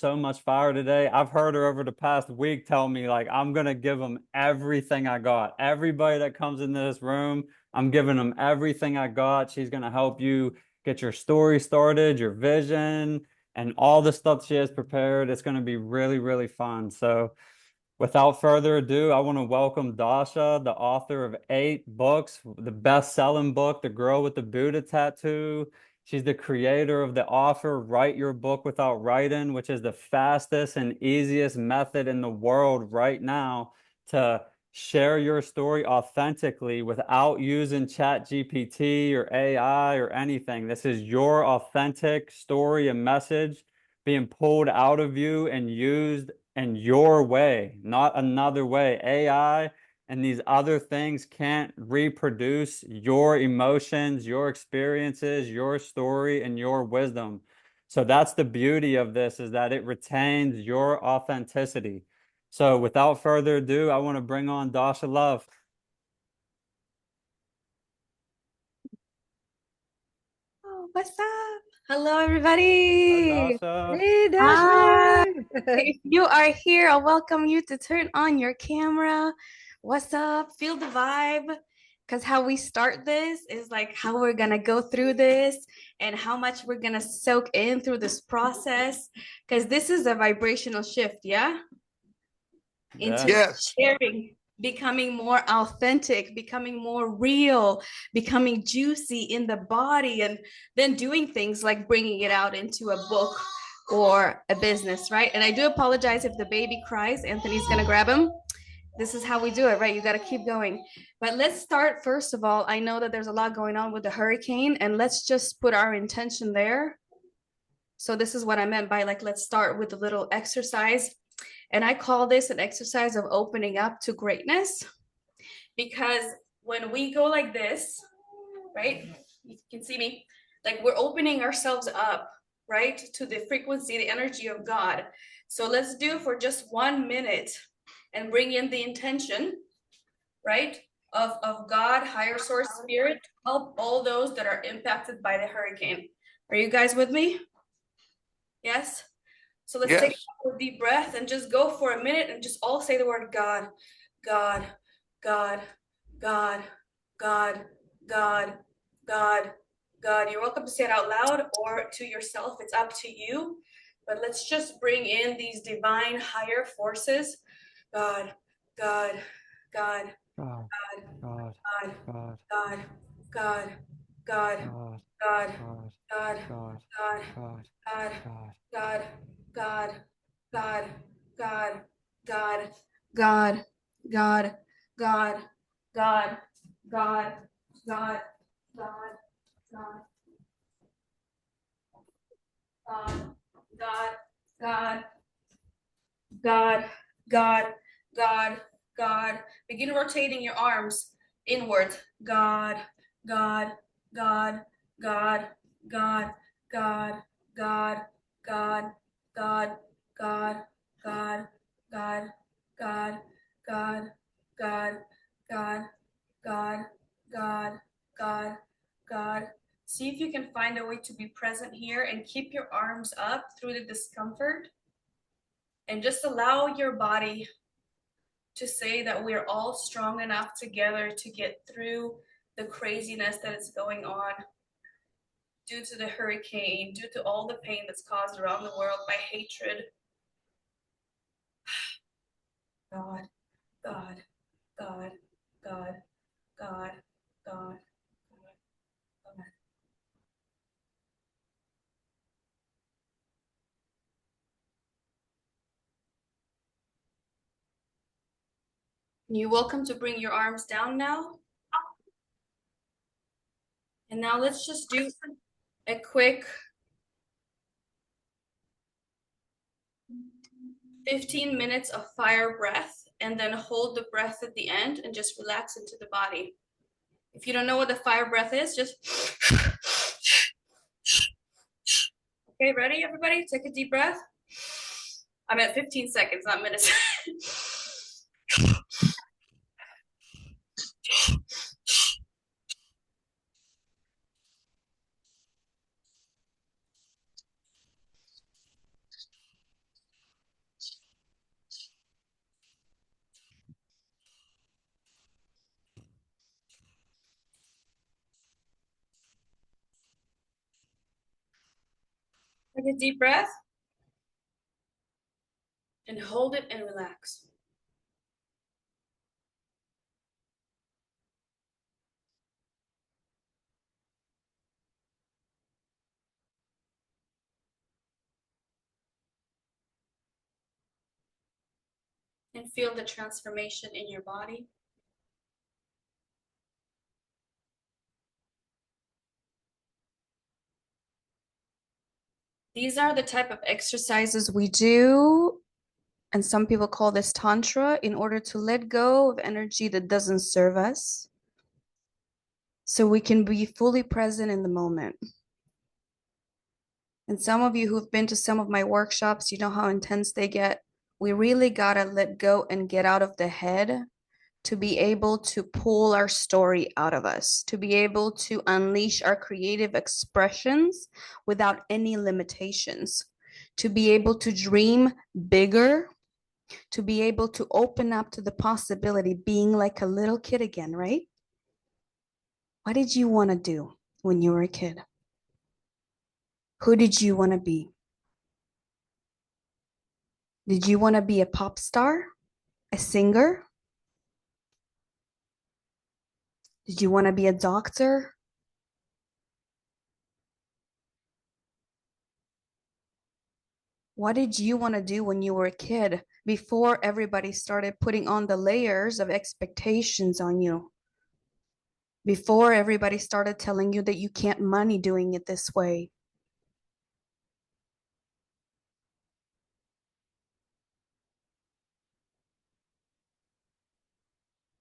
so much fire today. I've heard her over the past week tell me, like, I'm going to give them everything I got. Everybody that comes into this room, I'm giving them everything I got. She's going to help you get your story started, your vision, and all the stuff she has prepared. It's going to be really, really fun. So, without further ado, I want to welcome Dasha, the author of 8 books, the best-selling book, The Girl with the Buddha Tattoo. She's the creator of the offer, Write Your Book Without Writing, which is the fastest and easiest method in the world right now to share your story authentically without using ChatGPT or AI or anything. This is your authentic story and message being pulled out of you and used in your way, not another way. AI and these other things can't reproduce your emotions, your experiences, your story, and your wisdom. So that's the beauty of this, is that it retains your authenticity. So without further ado, I want to bring on Dasha Love. Oh, what's up? Hello, Hi, everybody. Dasha. Hey, Hi. Dasha. If you are here, I welcome you to turn on your camera. What's up? Feel the vibe. Because how we start this is like how we're going to go through this and how much we're going to soak in through this process. Because this is a vibrational shift, yeah? Into Yes. Yes. sharing, becoming more authentic, becoming more real, becoming juicy in the body, and then doing things like bringing it out into a book or a business, right? And I do apologize if the baby cries. Anthony's gonna grab him. This is how we do it, right? You got to keep going. But let's start first of all. I know that there's a lot going on with the hurricane, and let's just put our intention there. So this is what I meant by like, let's start with a little exercise. And I call this an exercise of opening up to greatness, because when we go like this, right? You can see me, like we're opening ourselves up, right? To the frequency, the energy of God. So let's do for just 1 minute and bring in the intention, right? Of God, higher source spirit, help all those that are impacted by the hurricane. Are you guys with me? Yes? So let's take Yes. a deep breath and just go for a minute and just all say the word God, God, God, God, God, God, God, God. You're welcome to say it out loud or to yourself. It's up to you. But let's just bring in these divine higher forces. God, God, God, God, God, God, God, God, God, God, God, God, God, God, God, God, God, God, God. God, God, God, God, God, God, God, God, God, God, God, God, God, God, God, God, God, God, God. Begin rotating your arms inward. God, God, God, God, God, God, God, God, God, God, God, God, God, God, God, God, God, God, God, God. See if you can find a way to be present here and keep your arms up through the discomfort, and just allow your body to say that we're all strong enough together to get through the craziness that is going on due to the hurricane, due to all the pain that's caused around the world by hatred. God, God, God, God, God, God, God. You're welcome to bring your arms down now. And now let's just do a quick 15 minutes of fire breath, and then hold the breath at the end and just relax into the body. If you don't know what the fire breath is, just okay, ready, everybody? Take a deep breath. I'm at 15 seconds, not minutes. Take a deep breath and hold it and relax. And feel the transformation in your body. These are the type of exercises we do, and some people call this tantra, in order to let go of energy that doesn't serve us so we can be fully present in the moment. And some of you who've been to some of my workshops, you know how intense they get. We really gotta let go and get out of the head to be able to pull our story out of us, to be able to unleash our creative expressions without any limitations, to be able to dream bigger, to be able to open up to the possibility, being like a little kid again, right? What did you want to do when you were a kid? Who did you want to be? Did you want to be a pop star? A singer? Did you want to be a doctor? What did you want to do when you were a kid before everybody started putting on the layers of expectations on you? Before everybody started telling you that you can't money doing it this way?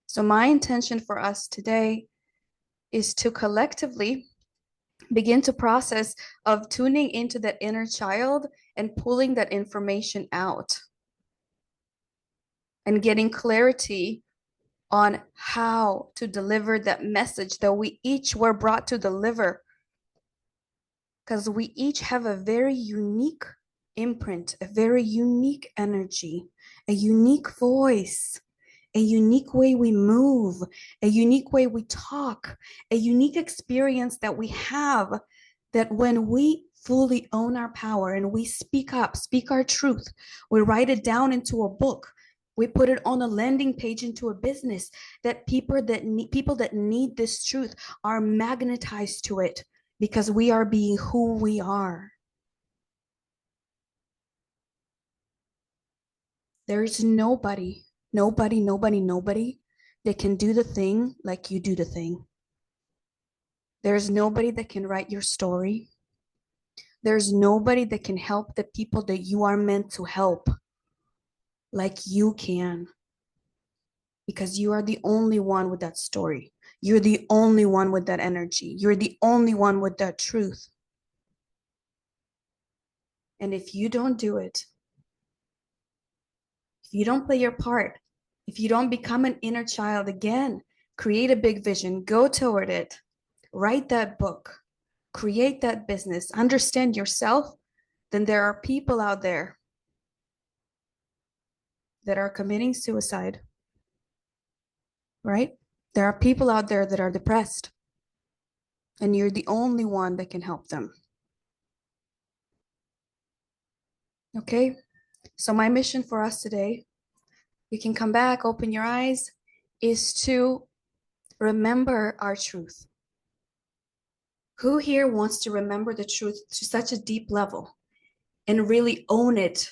So my intention for us today is to collectively begin to process of tuning into that inner child and pulling that information out and getting clarity on how to deliver that message that we each were brought to deliver, because we each have a very unique imprint, a very unique energy, a unique voice, a unique way we move, a unique way we talk, a unique experience that we have, that when we fully own our power and we speak up, speak our truth, we write it down into a book, we put it on a landing page into a business, that people that need this truth are magnetized to it because we are being who we are. There is nobody that can do the thing like you do the thing. There's nobody that can write your story. There's nobody that can help the people that you are meant to help like you can, because you are the only one with that story. You're the only one with that energy. You're the only one with that truth. And if you don't do it, if you don't play your part, if you don't become an inner child again, create a big vision, go toward it, write that book, create that business, understand yourself, then there are people out there that are committing suicide, right? There are people out there that are depressed, and you're the only one that can help them. Okay? So, my mission for us today, you can come back, open your eyes, is to remember our truth. Who here wants to remember the truth to such a deep level and really own it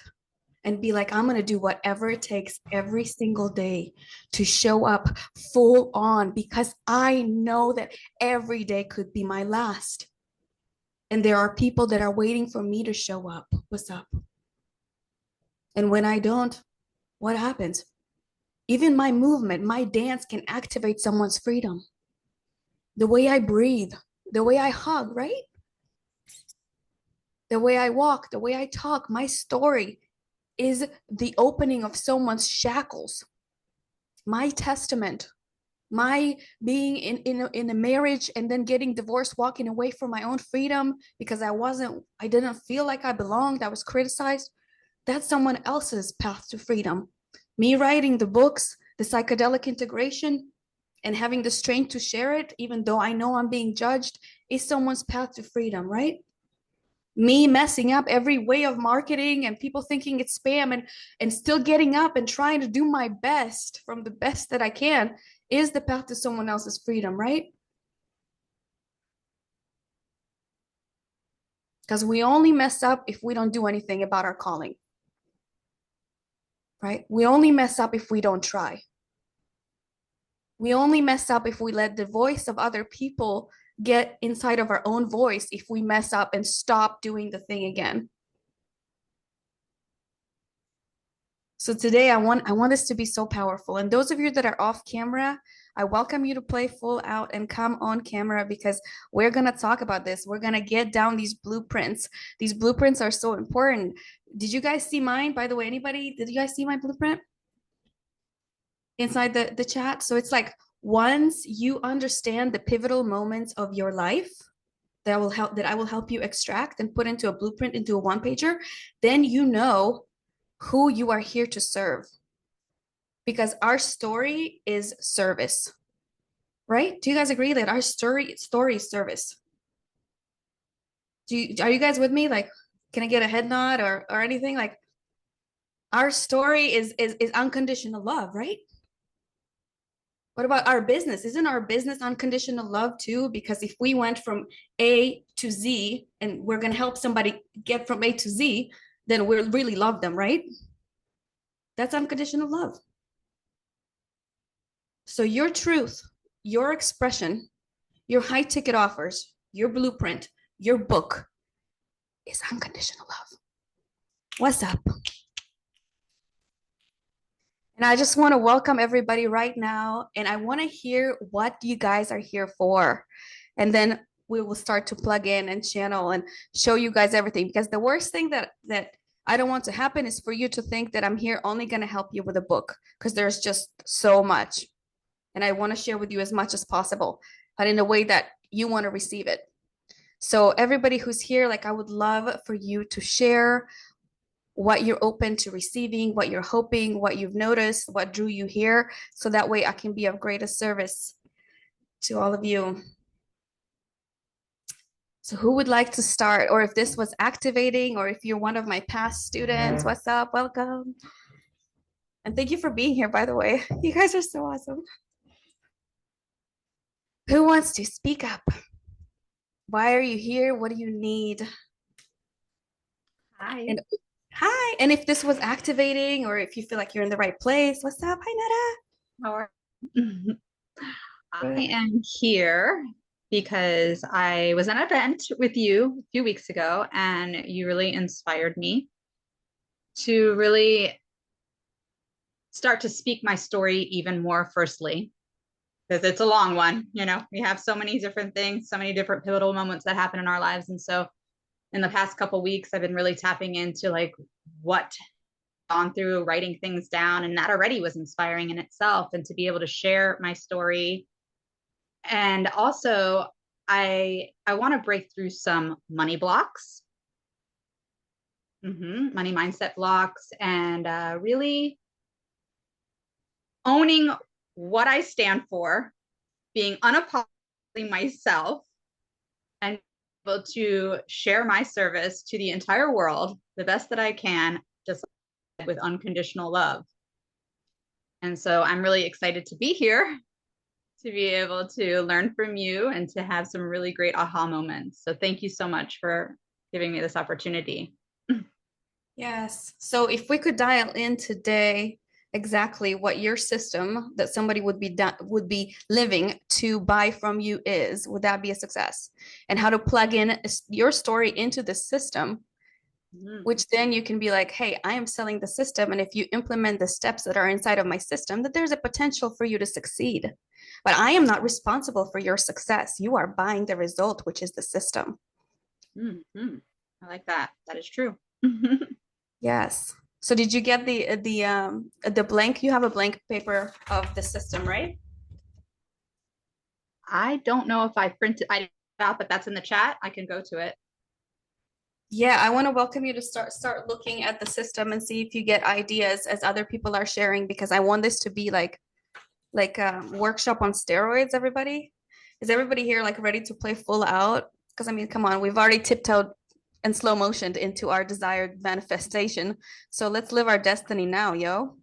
and be like, I'm going to do whatever it takes every single day to show up full on, because I know that every day could be my last. And there are people that are waiting for me to show up. What's up? And when I don't, what happens? Even my movement, my dance can activate someone's freedom. The way I breathe, the way I hug, right? The way I walk, the way I talk, my story is the opening of someone's shackles. My testament, my being in a marriage and then getting divorced, walking away from my own freedom because I didn't feel like I belonged, I was criticized. That's someone else's path to freedom. Me writing the books, the psychedelic integration, and having the strength to share it, even though I know I'm being judged, is someone's path to freedom, right? Me messing up every way of marketing and people thinking it's spam, and still getting up and trying to do my best from the best that I can is the path to someone else's freedom, right? Because we only mess up if we don't do anything about our calling, right? We only mess up if we don't try. We only mess up if we let the voice of other people get inside of our own voice, if we mess up and stop doing the thing again. So today I want this to be so powerful. And those of you that are off camera, I welcome you to play full out and come on camera, because we're going to talk about this. We're going to get down these blueprints. These blueprints are so important. Did you guys see mine? By the way, anybody, did you guys see my blueprint inside the chat? So it's like, once you understand the pivotal moments of your life that I will help you extract and put into a blueprint, into a one pager, then you know who you are here to serve. Because our story is service, right? Do you guys agree that our story is service? Are you guys with me? Like, can I get a head nod or anything? Like, our story is unconditional love, right? What about our business? Isn't our business unconditional love too? Because if we went from A to Z and we're going to help somebody get from A to Z, then we'll really love them, right? That's unconditional love. So your truth, your expression, your high ticket offers, your blueprint, your book is unconditional love. What's up? And I just want to welcome everybody right now. And I want to hear what you guys are here for. And then we will start to plug in and channel and show you guys everything. Because the worst thing that I don't want to happen is for you to think that I'm here only going to help you with a book, because there's just so much. And I want to share with you as much as possible, but in a way that you want to receive it. So everybody who's here, like, I would love for you to share what you're open to receiving, what you're hoping, what you've noticed, what drew you here, so that way I can be of greatest service to all of you. So who would like to start? Or if this was activating, or if you're one of my past students, what's up? Welcome. And thank you for being here, by the way. You guys are so awesome. Who wants to speak up? Why are you here? What do you need? Hi. And hi. And if this was activating, or if you feel like you're in the right place, what's up? Hi, Netta. How are you? I am here because I was at an event with you a few weeks ago, and you really inspired me to really start to speak my story even more firstly, because it's a long one. You know, we have so many different things, so many different pivotal moments that happen in our lives. And so in the past couple of weeks, I've been really tapping into like what I've gone through, writing things down, and that already was inspiring in itself. And to be able to share my story. And also I want to break through some money blocks, money mindset blocks, and really owning what I stand for, being unapologetically myself, and able to share my service to the entire world the best that I can, just with unconditional love. And so I'm really excited to be here, to be able to learn from you and to have some really great aha moments. So thank you so much for giving me this opportunity. Yes. So if we could dial in today exactly what your system that somebody would be living to buy from you is, would that be a success? And how to plug in your story into the system, which then you can be like, hey, I am selling the system. And if you implement the steps that are inside of my system, that there's a potential for you to succeed. But I am not responsible for your success. You are buying the result, which is the system. I like that. That is true. Yes. So did you get the blank? You have a blank paper of the system, right? I don't know if I printed it out, but that's in the chat. I can go to it. Yeah, I want to welcome you to start looking at the system and see if you get ideas as other people are sharing, because I want this to be like a workshop on steroids. Everybody, is everybody here like ready to play full out? Because I mean, come on, we've already tiptoed and slow motioned into our desired manifestation. So let's live our destiny now, yo.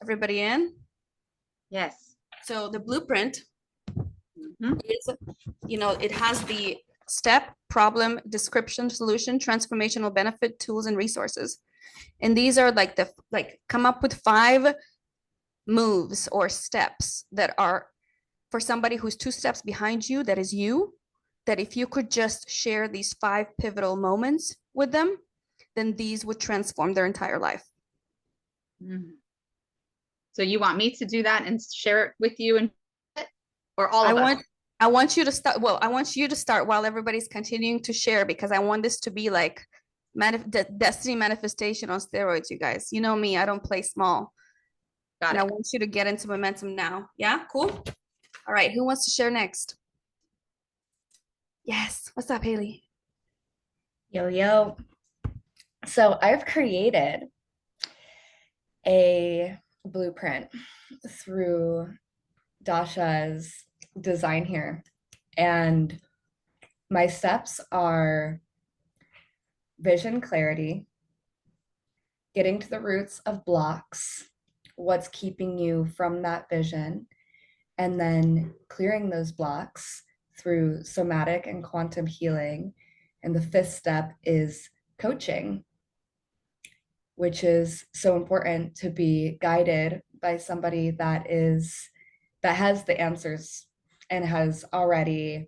Everybody in? Yes. So the blueprint Mhm. is, it has the step, problem, description, solution, transformational benefit, tools, and resources. And these are like come up with 5 moves or steps that are for somebody who's 2 steps behind you, that is you, that if you could just share these 5 pivotal moments with them, then these would transform their entire life. Mhm. So you want me to do that and share it with you, and or all I of want us? I want you to start. Well, I want you to start while everybody's continuing to share, because I want this to be like destiny manifestation on steroids, you guys. You know me, I don't play small. Got And it. I want you to get into momentum now. Yeah, cool. All right, who wants to share next? Yes. What's up, Haley? Yo, yo. So I've created a blueprint through Dasha's design here. And my steps are vision clarity, getting to the roots of blocks, what's keeping you from that vision, and then clearing those blocks through somatic and quantum healing. And the 5th step is coaching, which is so important to be guided by somebody that has the answers and has already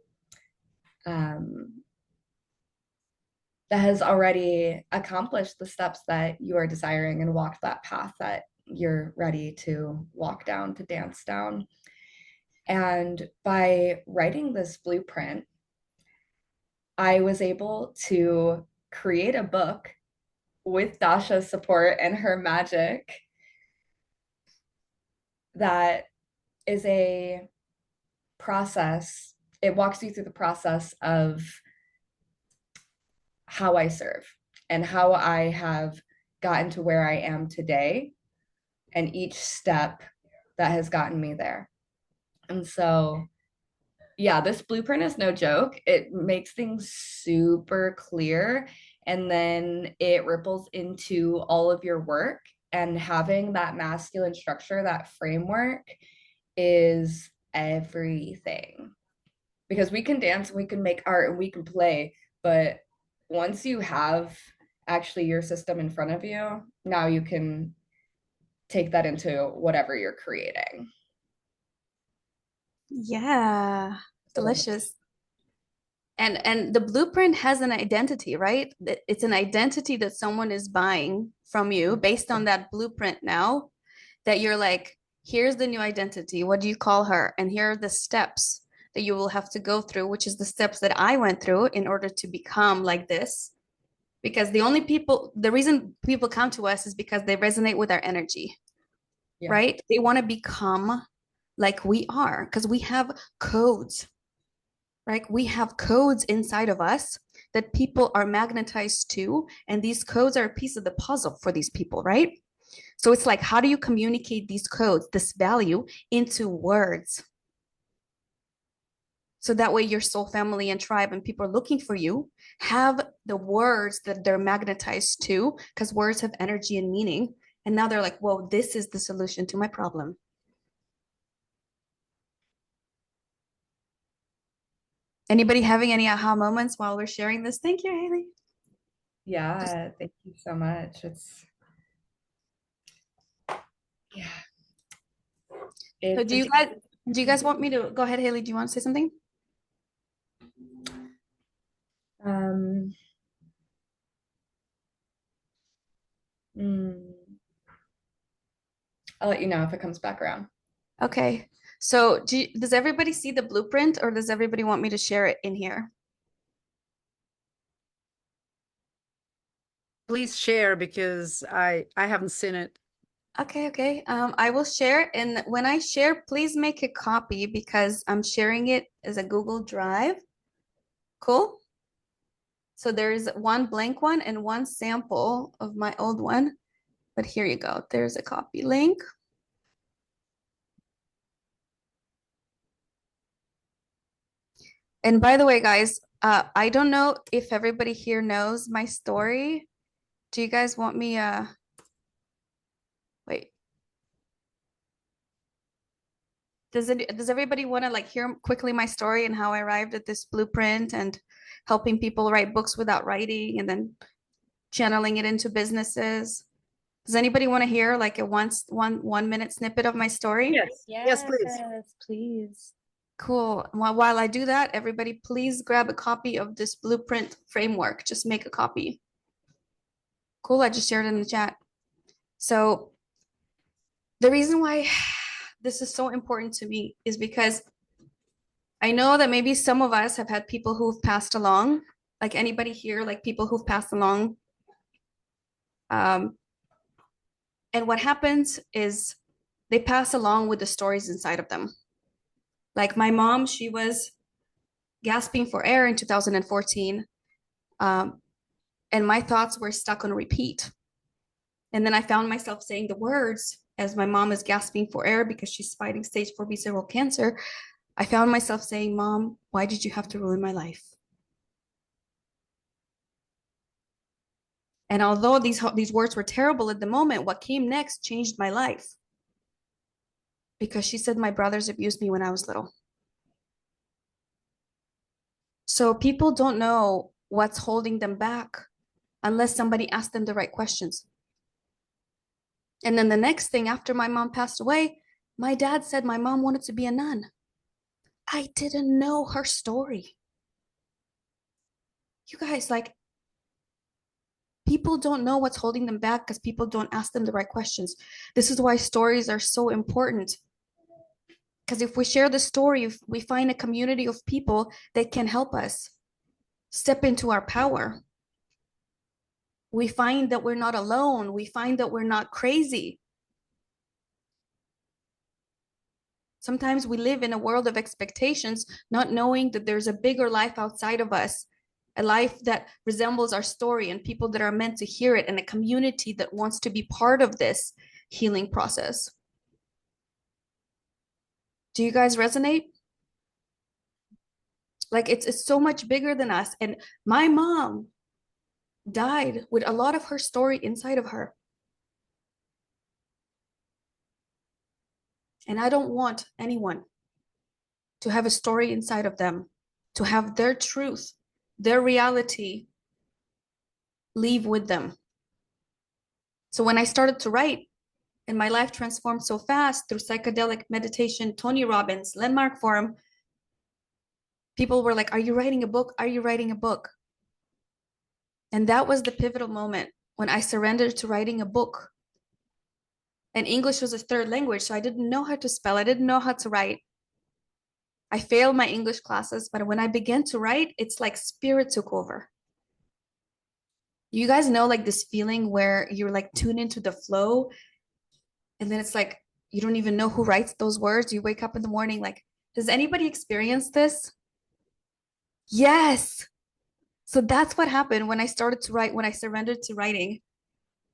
accomplished the steps that you are desiring and walked that path that you're ready to walk down, to dance down. And by writing this blueprint, I was able to create a book with Dasha's support and her magic that is a process. It walks you through the process of how I serve and how I have gotten to where I am today, and each step that has gotten me there. And so, yeah, this blueprint is no joke. It makes things super clear, and then it ripples into all of your work. And having that masculine structure, that framework, is everything. Because we can dance, we can make art, and we can play, but once you have actually your system in front of you, now you can take that into whatever you're creating. Yeah, delicious. And the blueprint has an identity, right? It's an identity that someone is buying from you based on that blueprint now, that you're like, here's the new identity. What do you call her? And here are the steps that you will have to go through, which is the steps that I went through in order to become like this. Because the reason people come to us is because they resonate with our energy, Yeah. right? They want to become like we are, because we have codes, right? We have codes inside of us that people are magnetized to, and these codes are a piece of the puzzle for these people, right? So it's like, how do you communicate these codes, this value, into words? So that way your soul family and tribe and people are looking for you have the words that they're magnetized to, because words have energy and meaning. And now they're like, whoa, this is the solution to my problem. Anybody having any aha moments while we're sharing this? Thank you, Haley. Yeah, thank you so much. Yeah. So do you guys want me to go ahead, Haley? Do you want to say something? Um, I'll let you know if it comes back around. Okay. So does everybody see the blueprint, or does everybody want me to share it in here? Please share, because I haven't seen it. Okay. I will share, and when I share, please make a copy because I'm sharing it as a Google Drive. Cool. So there's one blank one and one sample of my old one, but here you go. There's a copy link. And by the way, guys, I don't know if everybody here knows my story. Do you guys want me, wait. Does everybody want to like hear quickly my story and how I arrived at this blueprint and helping people write books without writing and then channeling it into businesses? Does anybody want to hear like a one minute snippet of my story? Yes. Yes, please. Please. Cool. While I do that, everybody please grab a copy of this blueprint framework. Just make a copy. Cool. I just shared it in the chat. So the reason why this is so important to me is because I know that maybe some of us have had people who've passed along, like anybody here, like people who've passed along. And what happens is they pass along with the stories inside of them. Like my mom, she was gasping for air in 2014. And my thoughts were stuck on repeat. And then I found myself saying the words as my mom is gasping for air because she's fighting stage 4 visceral cancer. I found myself saying, Mom, why did you have to ruin my life? And although these words were terrible at the moment, what came next changed my life. Because she said my brothers abused me when I was little. So people don't know what's holding them back unless somebody asks them the right questions. And then the next thing after my mom passed away, my dad said my mom wanted to be a nun. I didn't know her story. You guys, like, people don't know what's holding them back because people don't ask them the right questions. This is why stories are so important. Because if we share the story, if we find a community of people that can help us step into our power, we find that we're not alone. We find that we're not crazy. Sometimes we live in a world of expectations, not knowing that there's a bigger life outside of us, a life that resembles our story and people that are meant to hear it, and a community that wants to be part of this healing process. Do you guys resonate? Like it's so much bigger than us. And my mom died with a lot of her story inside of her. And I don't want anyone to have a story inside of them, to have their truth, their reality leave with them. So when I started to write and my life transformed so fast through psychedelic meditation, Tony Robbins, Landmark Forum, people were like, are you writing a book? Are you writing a book? And that was the pivotal moment when I surrendered to writing a book. And English was a third language, so I didn't know how to spell. I didn't know how to write. I failed my English classes, but when I began to write, it's like spirit took over. You guys know like this feeling where you're like tuned into the flow, and then it's like you don't even know who writes those words. You wake up in the morning like, does anybody experience this? Yes. So that's what happened when I started to write, when I surrendered to writing.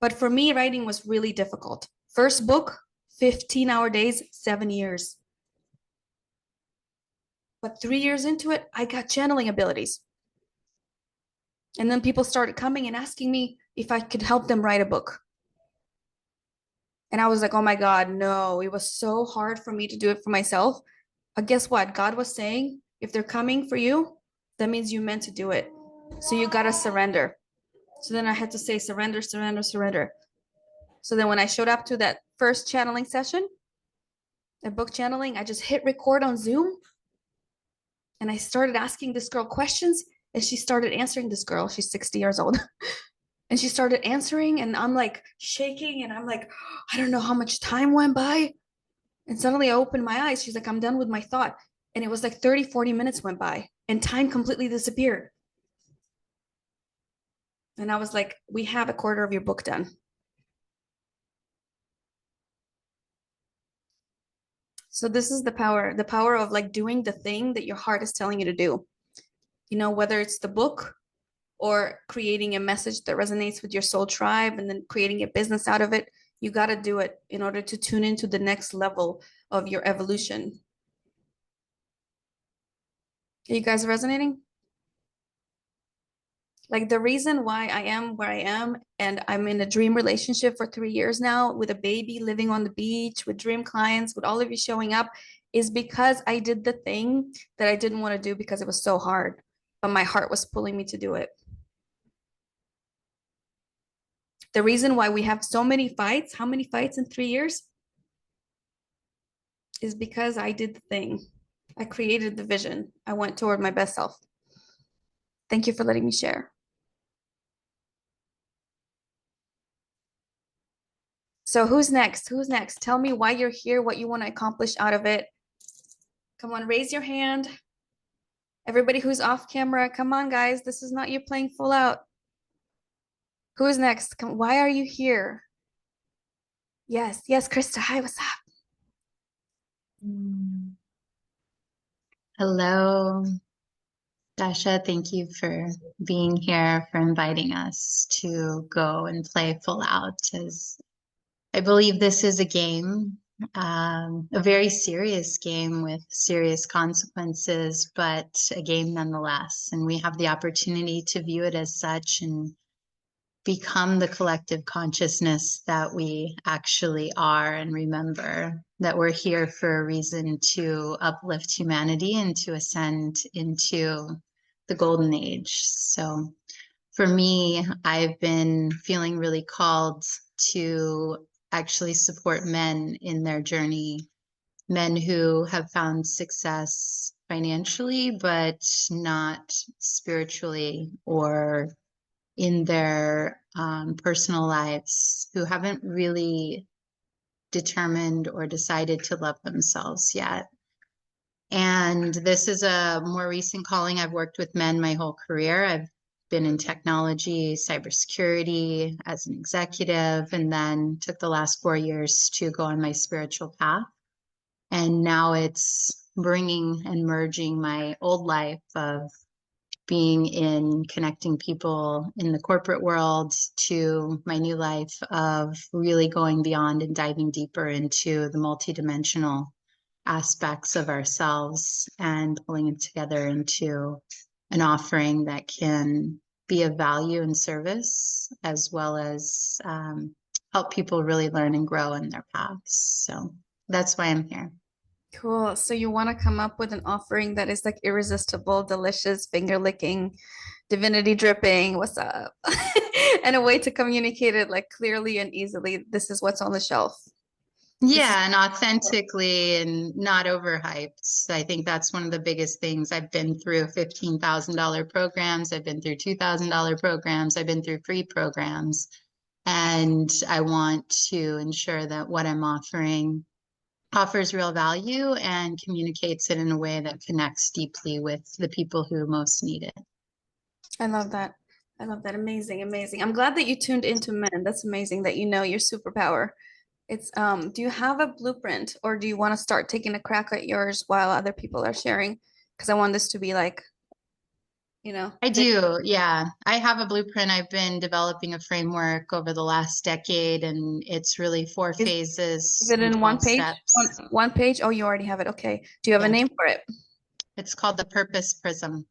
But for me, writing was really difficult. First book, 15-hour days, 7 years. But 3 years into it, I got channeling abilities. And then people started coming and asking me if I could help them write a book. And I was like, oh my God, no, it was so hard for me to do it for myself. But guess what? God was saying, if they're coming for you, that means you meant to do it. So you got to surrender. So then I had to say, surrender, surrender, surrender. So then when I showed up to that first channeling session, a book channeling, I just hit record on Zoom. And I started asking this girl questions, and she started answering. This girl, she's 60 years old. And she started answering, and I'm like shaking, and I'm like, I don't know how much time went by. And suddenly I opened my eyes. She's like, I'm done with my thought. And it was like 30, 40 minutes went by, and time completely disappeared. And I was like, we have a quarter of your book done. So this is the power of like doing the thing that your heart is telling you to do. You know, whether it's the book or creating a message that resonates with your soul tribe and then creating a business out of it, you got to do it in order to tune into the next level of your evolution. Are you guys resonating? Like the reason why I am where I am, and I'm in a dream relationship for 3 years now with a baby, living on the beach, with dream clients, with all of you showing up, is because I did the thing that I didn't want to do because it was so hard, but my heart was pulling me to do it. The reason why we have so many fights, how many fights in 3 years? Is because I did the thing. I created the vision. I went toward my best self. Thank you for letting me share. So who's next? Who's next? Tell me why you're here, what you want to accomplish out of it. Come on, raise your hand. Everybody who's off camera, come on, guys. This is not you playing full out. Who's next? Why are you here? Yes, yes, Krista. Hi, what's up? Hello, Dasha. Thank you for being here, for inviting us to go and play full out. As I believe this is a game, a very serious game with serious consequences, but a game nonetheless. And we have the opportunity to view it as such and become the collective consciousness that we actually are, and remember that we're here for a reason to uplift humanity and to ascend into the golden age. So for me, I've been feeling really called to actually support men in their journey, men who have found success financially, but not spiritually or in their personal lives, who haven't really determined or decided to love themselves yet. And this is a more recent calling. I've worked with men my whole career. I've been in technology, cybersecurity as an executive, and then took the last 4 years to go on my spiritual path. And now it's bringing and merging my old life of being in connecting people in the corporate world to my new life of really going beyond and diving deeper into the multidimensional aspects of ourselves and pulling it together into an offering that can be of value and service, as well as help people really learn and grow in their paths. So that's why I'm here. Cool. So you want to come up with an offering that is like irresistible, delicious, finger licking, divinity dripping, what's up? And a way to communicate it like clearly and easily. This is what's on the shelf. Yeah, and authentically and not overhyped. I think that's one of the biggest things. I've been through $15,000 programs. I've been through $2,000 programs. I've been through free programs. And I want to ensure that what I'm offering offers real value and communicates it in a way that connects deeply with the people who most need it. I love that. I love that. Amazing, amazing. I'm glad that you tuned into men. That's amazing that you know your superpower. It's do you have a blueprint, or do you want to start taking a crack at yours while other people are sharing? Because I want this to be like, I do, yeah. I have a blueprint. I've been developing a framework over the last decade, and it's really 4 phases. Is it in 1 page? Steps. One page? Oh, you already have it. Okay. Do you have a name for it? It's called the Purpose Prism.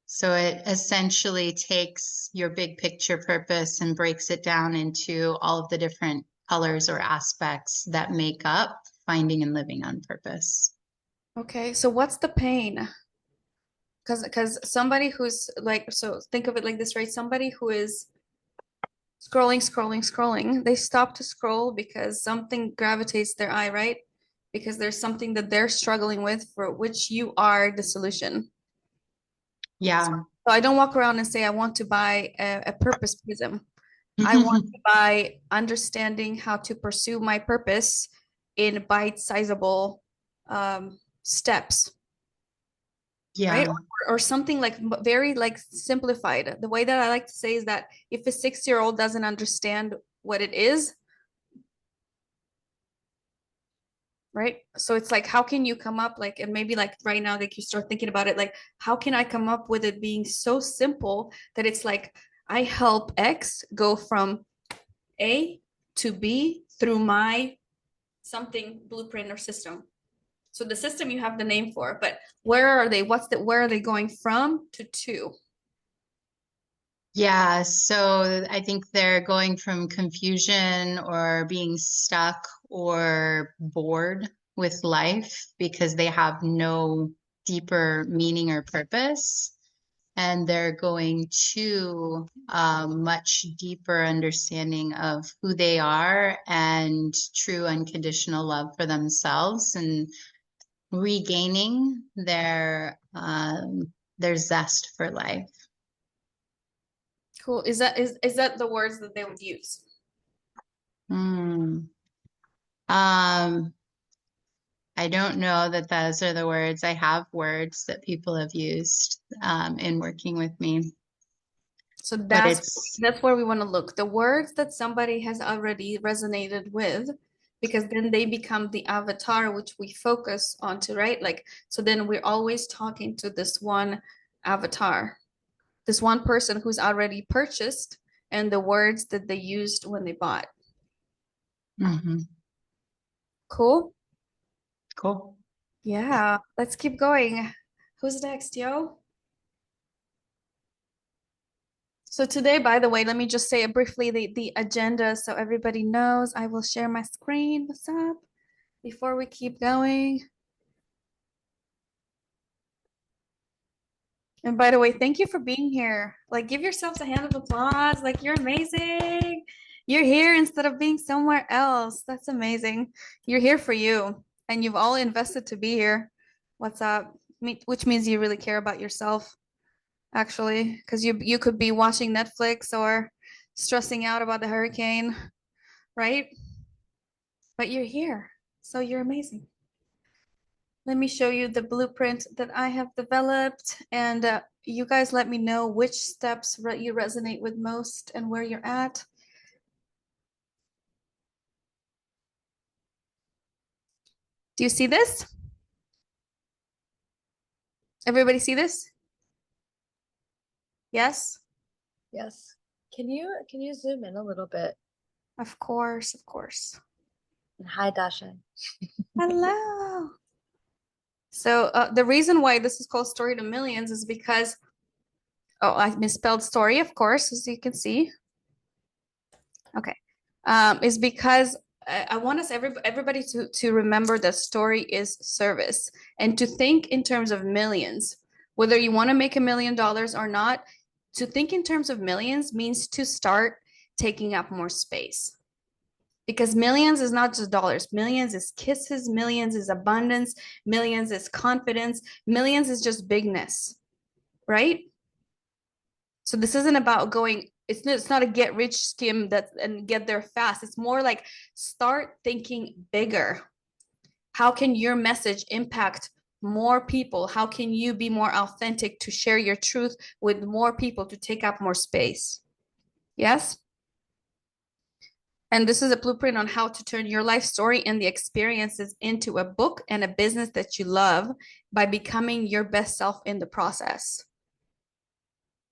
So it essentially takes your big picture purpose and breaks it down into all of the different colors or aspects that make up finding and living on purpose. Okay, so what's the pain? Because somebody who's like, so think of it like this, right? Somebody who is scrolling, they stop to scroll because something gravitates their eye, right? Because there's something that they're struggling with for which you are the solution. Yeah. So I don't walk around and say, I want to buy a purpose prism. I want to buy understanding how to pursue my purpose in bite-sizable steps. Yeah. Right? Or something like very like simplified. The way that I like to say is that if a 6-year-old doesn't understand what it is, right? So it's like, how can you come up like, and maybe like right now, like you start thinking about it, like, how can I come up with it being so simple that it's like, I help X go from A to B through my something blueprint or system. So the system you have the name for, but where are they? Where are they going from to? Yeah, so I think they're going from confusion or being stuck or bored with life because they have no deeper meaning or purpose. And they're going to a much deeper understanding of who they are and true unconditional love for themselves and regaining their zest for life. Cool. Is that the words that they would use? Hmm. I don't know that those are the words. I have words that people have used in working with me, So but it's that's where we want to look. The words that somebody has already resonated with, because then they become the avatar which we focus onto, right? Like, so then we're always talking to this one avatar, this one person who's already purchased, and the words that they used when they bought. Mhm. Cool. Cool. Yeah, let's keep going. Who's next, yo? So today, by the way, let me just say briefly the agenda so everybody knows. I will share my screen. What's up? Before we keep going. And by the way, thank you for being here. Like, give yourselves a hand of applause. Like, you're amazing. You're here instead of being somewhere else. That's amazing. You're here for you, and you've all invested to be here. What's up? Which means you really care about yourself, actually, because you could be watching Netflix or stressing out about the hurricane, right? But you're here, so you're amazing. Let me show you the blueprint that I have developed, and you guys let me know which steps you resonate with most and where you're at. Do you see this? Everybody see this? Yes? Yes. Can you zoom in a little bit? Of course, of course. And hi, Dasha. Hello. So the reason why this is called Story to Millions is because, oh, I misspelled story, of course, as you can see. Okay. Is because I want us everybody to remember that story is service and to think in terms of millions. Whether you want to make $1 million or not, to think in terms of millions means to start taking up more space. Because millions is not just dollars. Millions is kisses, millions is abundance, millions is confidence, millions is just bigness, right? So this isn't about going, it's not a get rich scheme that and get there fast. It's more like start thinking bigger. How can your message impact more people? How can you be more authentic to share your truth with more people to take up more space? Yes? And this is a blueprint on how to turn your life story and the experiences into a book and a business that you love by becoming your best self in the process.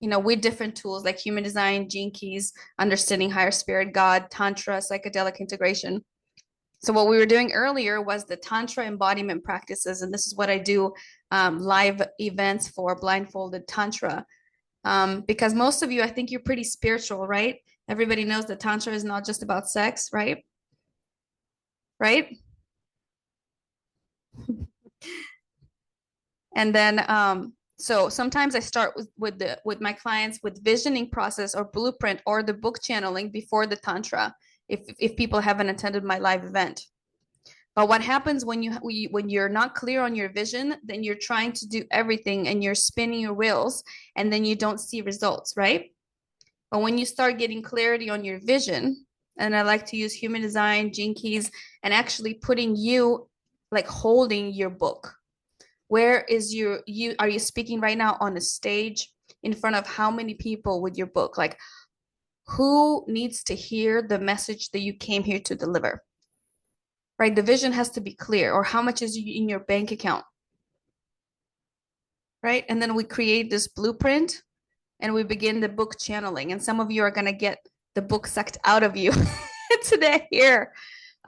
You know, with different tools like human design, gene keys, understanding higher spirit, God, Tantra, psychedelic integration. So what we were doing earlier was the Tantra embodiment practices. And this is what I do live events for blindfolded Tantra. Because most of you, I think you're pretty spiritual, right? Everybody knows that Tantra is not just about sex, right? Right? And then so sometimes I start with my clients with visioning process or blueprint or the book channeling before the Tantra, if people haven't attended my live event. But what happens when you're not clear on your vision, then you're trying to do everything and you're spinning your wheels and then you don't see results, right? But when you start getting clarity on your vision, and I like to use human design, gene keys, and actually putting you like holding your book. Where is are you speaking right now on a stage in front of how many people with your book? Like, who needs to hear the message that you came here to deliver? Right? The vision has to be clear, or how much is in your bank account? Right? And then we create this blueprint and we begin the book channeling. And some of you are going to get the book sucked out of you today here.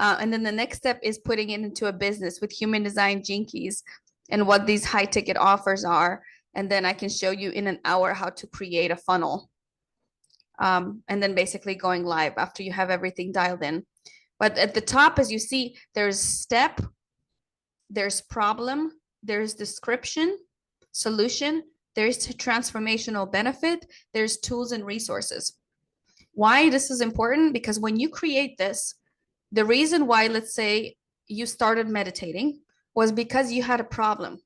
And then the next step is putting it into a business with human design jinkies and what these high ticket offers are. And then I can show you in an hour how to create a funnel. And then basically going live after you have everything dialed in. But at the top, as you see, there's step, there's problem, there's description, solution, there's transformational benefit, there's tools and resources. Why this is important? Because when you create this, the reason why, let's say, you started meditating was because you had a problem.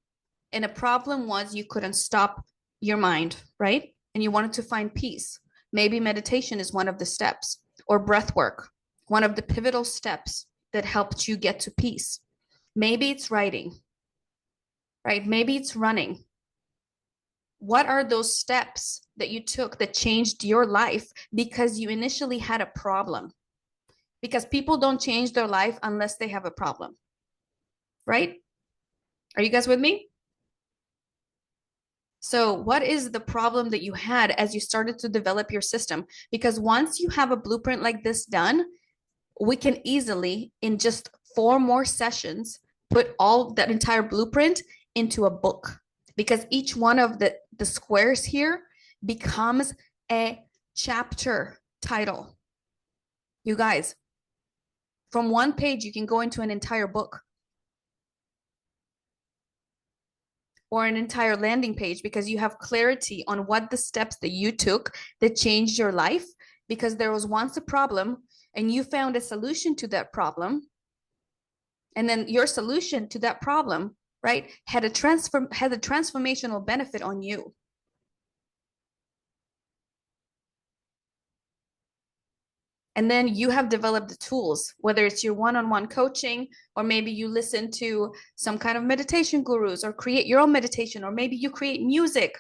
And a problem was you couldn't stop your mind, right? And you wanted to find peace. Maybe meditation is one of the steps, or breath work, one of the pivotal steps that helped you get to peace. Maybe it's writing, right? Maybe it's running. What are those steps that you took that changed your life because you initially had a problem? Because people don't change their life unless they have a problem, right? Are you guys with me? So what is the problem that you had as you started to develop your system? Because once you have a blueprint like this done, we can easily, in just 4 more sessions, put all that entire blueprint into a book. Because each one of the squares here becomes a chapter title. You guys, from one page, you can go into an entire book. Or an entire landing page, because you have clarity on what the steps that you took that changed your life, because there was once a problem and you found a solution to that problem. And then your solution to that problem, right, had a transformational benefit on you. And then you have developed the tools, whether it's your one-on-one coaching, or maybe you listen to some kind of meditation gurus, or create your own meditation, or maybe you create music.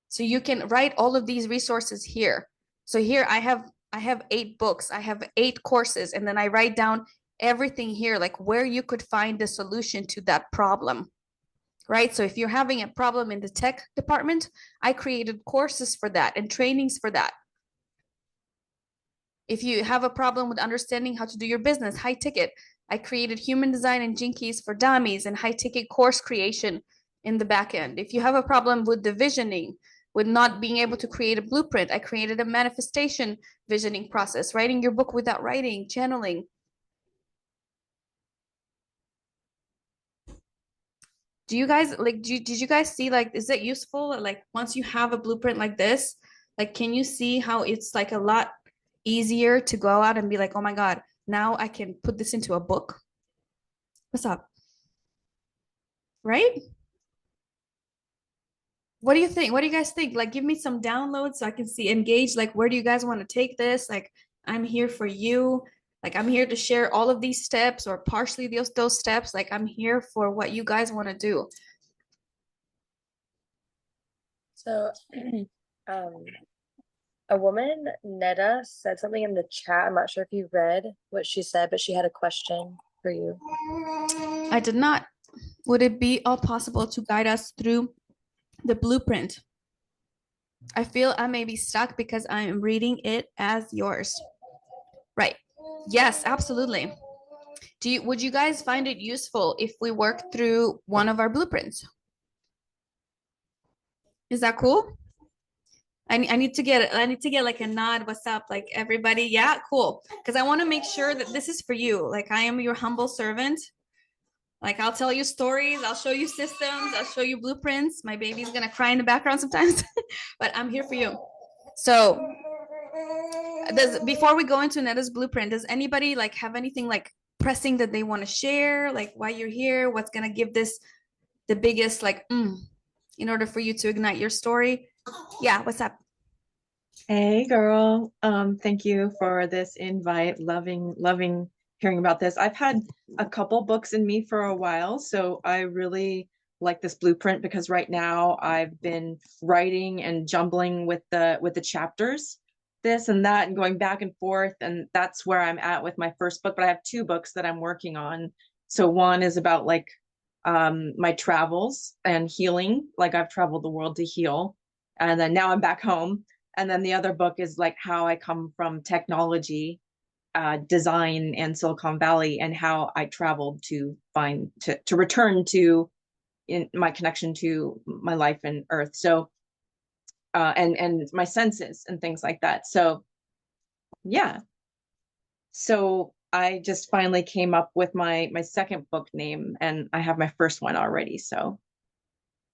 So you can write all of these resources here. So here I have 8 books, I have 8 courses, and then I write down everything here, like where you could find the solution to that problem, right? So if you're having a problem in the tech department, I created courses for that and trainings for that. If you have a problem with understanding how to do your business, high ticket, I created human design and jinkies for dummies and high ticket course creation in the back end. If you have a problem with the visioning, with not being able to create a blueprint, I created a manifestation visioning process, writing your book without writing, channeling. Do you guys like, did you guys see, like, is that useful? Like, once you have a blueprint like this, like, can you see how it's like a lot easier to go out and be like, oh my God, now I can put this into a book? What's up? Right? What do you think? What do you guys think? Like, give me some downloads so I can see, engage, like, where do you guys want to take this? Like, I'm here for you. Like, I'm here to share all of these steps, or partially those steps. Like, I'm here for what you guys want to do. So, a woman, Netta, said something in the chat. I'm not sure if you read what she said, but she had a question for you. I did not. Would it be all possible to guide us through the blueprint? I feel I may be stuck because I am reading it as yours. Right. Yes, absolutely. Would you guys find it useful if we work through one of our blueprints? Is that cool? I need to get like a nod. What's up? Like, everybody? Yeah, cool. Because I want to make sure that this is for you. Like, I am your humble servant. Like, I'll tell you stories, I'll show you systems, I'll show you blueprints. My baby's gonna cry in the background sometimes, but I'm here for you. So before we go into Netta's blueprint, does anybody like have anything like pressing that they want to share? Like, why you're here, what's gonna give this the biggest like in order for you to ignite your story? Yeah, what's up? Hey girl, thank you for this invite. Loving hearing about this. I've had a couple books in me for a while, so I really like this blueprint because right now I've been writing and jumbling with the chapters, this and that, and going back and forth, and that's where I'm at with my first book. But I have 2 books that I'm working on. So one is about like my travels and healing, like I've traveled the world to heal, and then now I'm back home. And then the other book is like how I come from technology design and Silicon Valley, and how I traveled to return to in my connection to my life and Earth. So and my senses and things like that. So yeah. So I just finally came up with my second book name, and I have my first one already. So,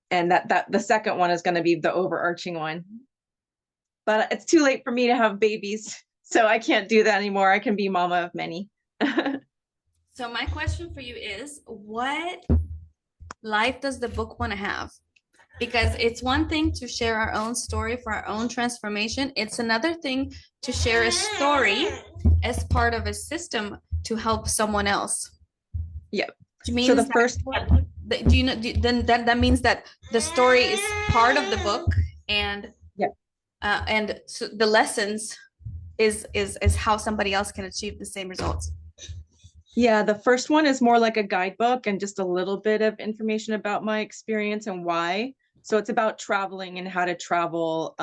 and that the second one is going to be the overarching one. But it's too late for me to have babies, so I can't do that anymore. I can be mama of many. So my question for you is, what life does the book want to have? Because it's one thing to share our own story for our own transformation. It's another thing to share a story as part of a system to help someone else. Yep. Which means So the first one, do you know, then that means that the story is part of the book, and and so the lessons is how somebody else can achieve the same results. yeah, the first one is more like a guidebook and just a little bit of information about my experience and why. So it's about traveling and how to travel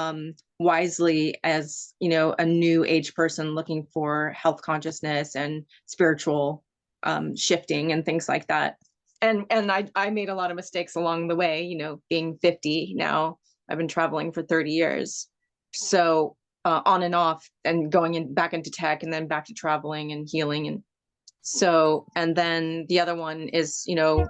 wisely as, you know, a new age person looking for health consciousness and spiritual shifting and things like that. And I made a lot of mistakes along the way, you know, being 50 now. I've been traveling for 30 years. So on and off, and going in back into tech and then back to traveling and healing. And so, and then the other one is, you know,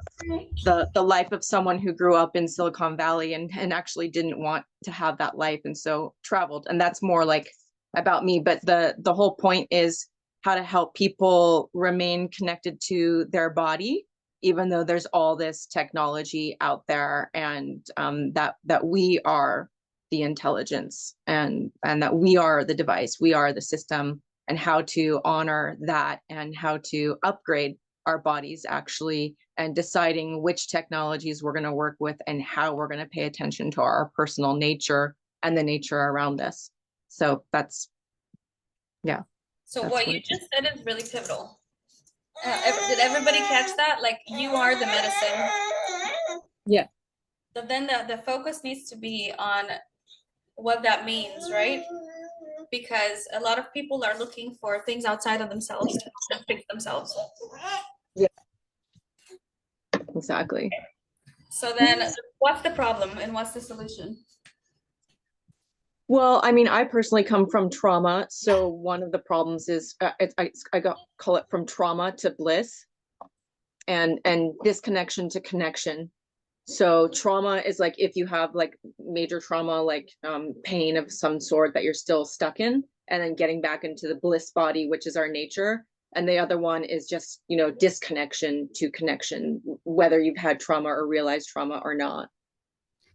the life of someone who grew up in Silicon Valley and actually didn't want to have that life, and so traveled. And that's more like about me. But the whole point is how to help people remain connected to their body, even though there's all this technology out there, and that we are the intelligence, and that we are the device, we are the system, and how to honor that, and how to upgrade our bodies actually, and deciding which technologies we're going to work with and how we're going to pay attention to our personal nature and the nature around us. So that's, yeah. So that's what you just said is really pivotal. Did everybody catch that? Like, you are the medicine. Yeah. But then the focus needs to be on what that means, right? Because a lot of people are looking for things outside of themselves to fix themselves. Yeah. Exactly. So then what's the problem and what's the solution? Well, I mean, I personally come from trauma. So one of the problems is call it from trauma to bliss, and disconnection to connection. So trauma is like if you have like major trauma, like pain of some sort that you're still stuck in, and then getting back into the bliss body, which is our nature. And the other one is just, you know, disconnection to connection, whether you've had trauma or realized trauma or not.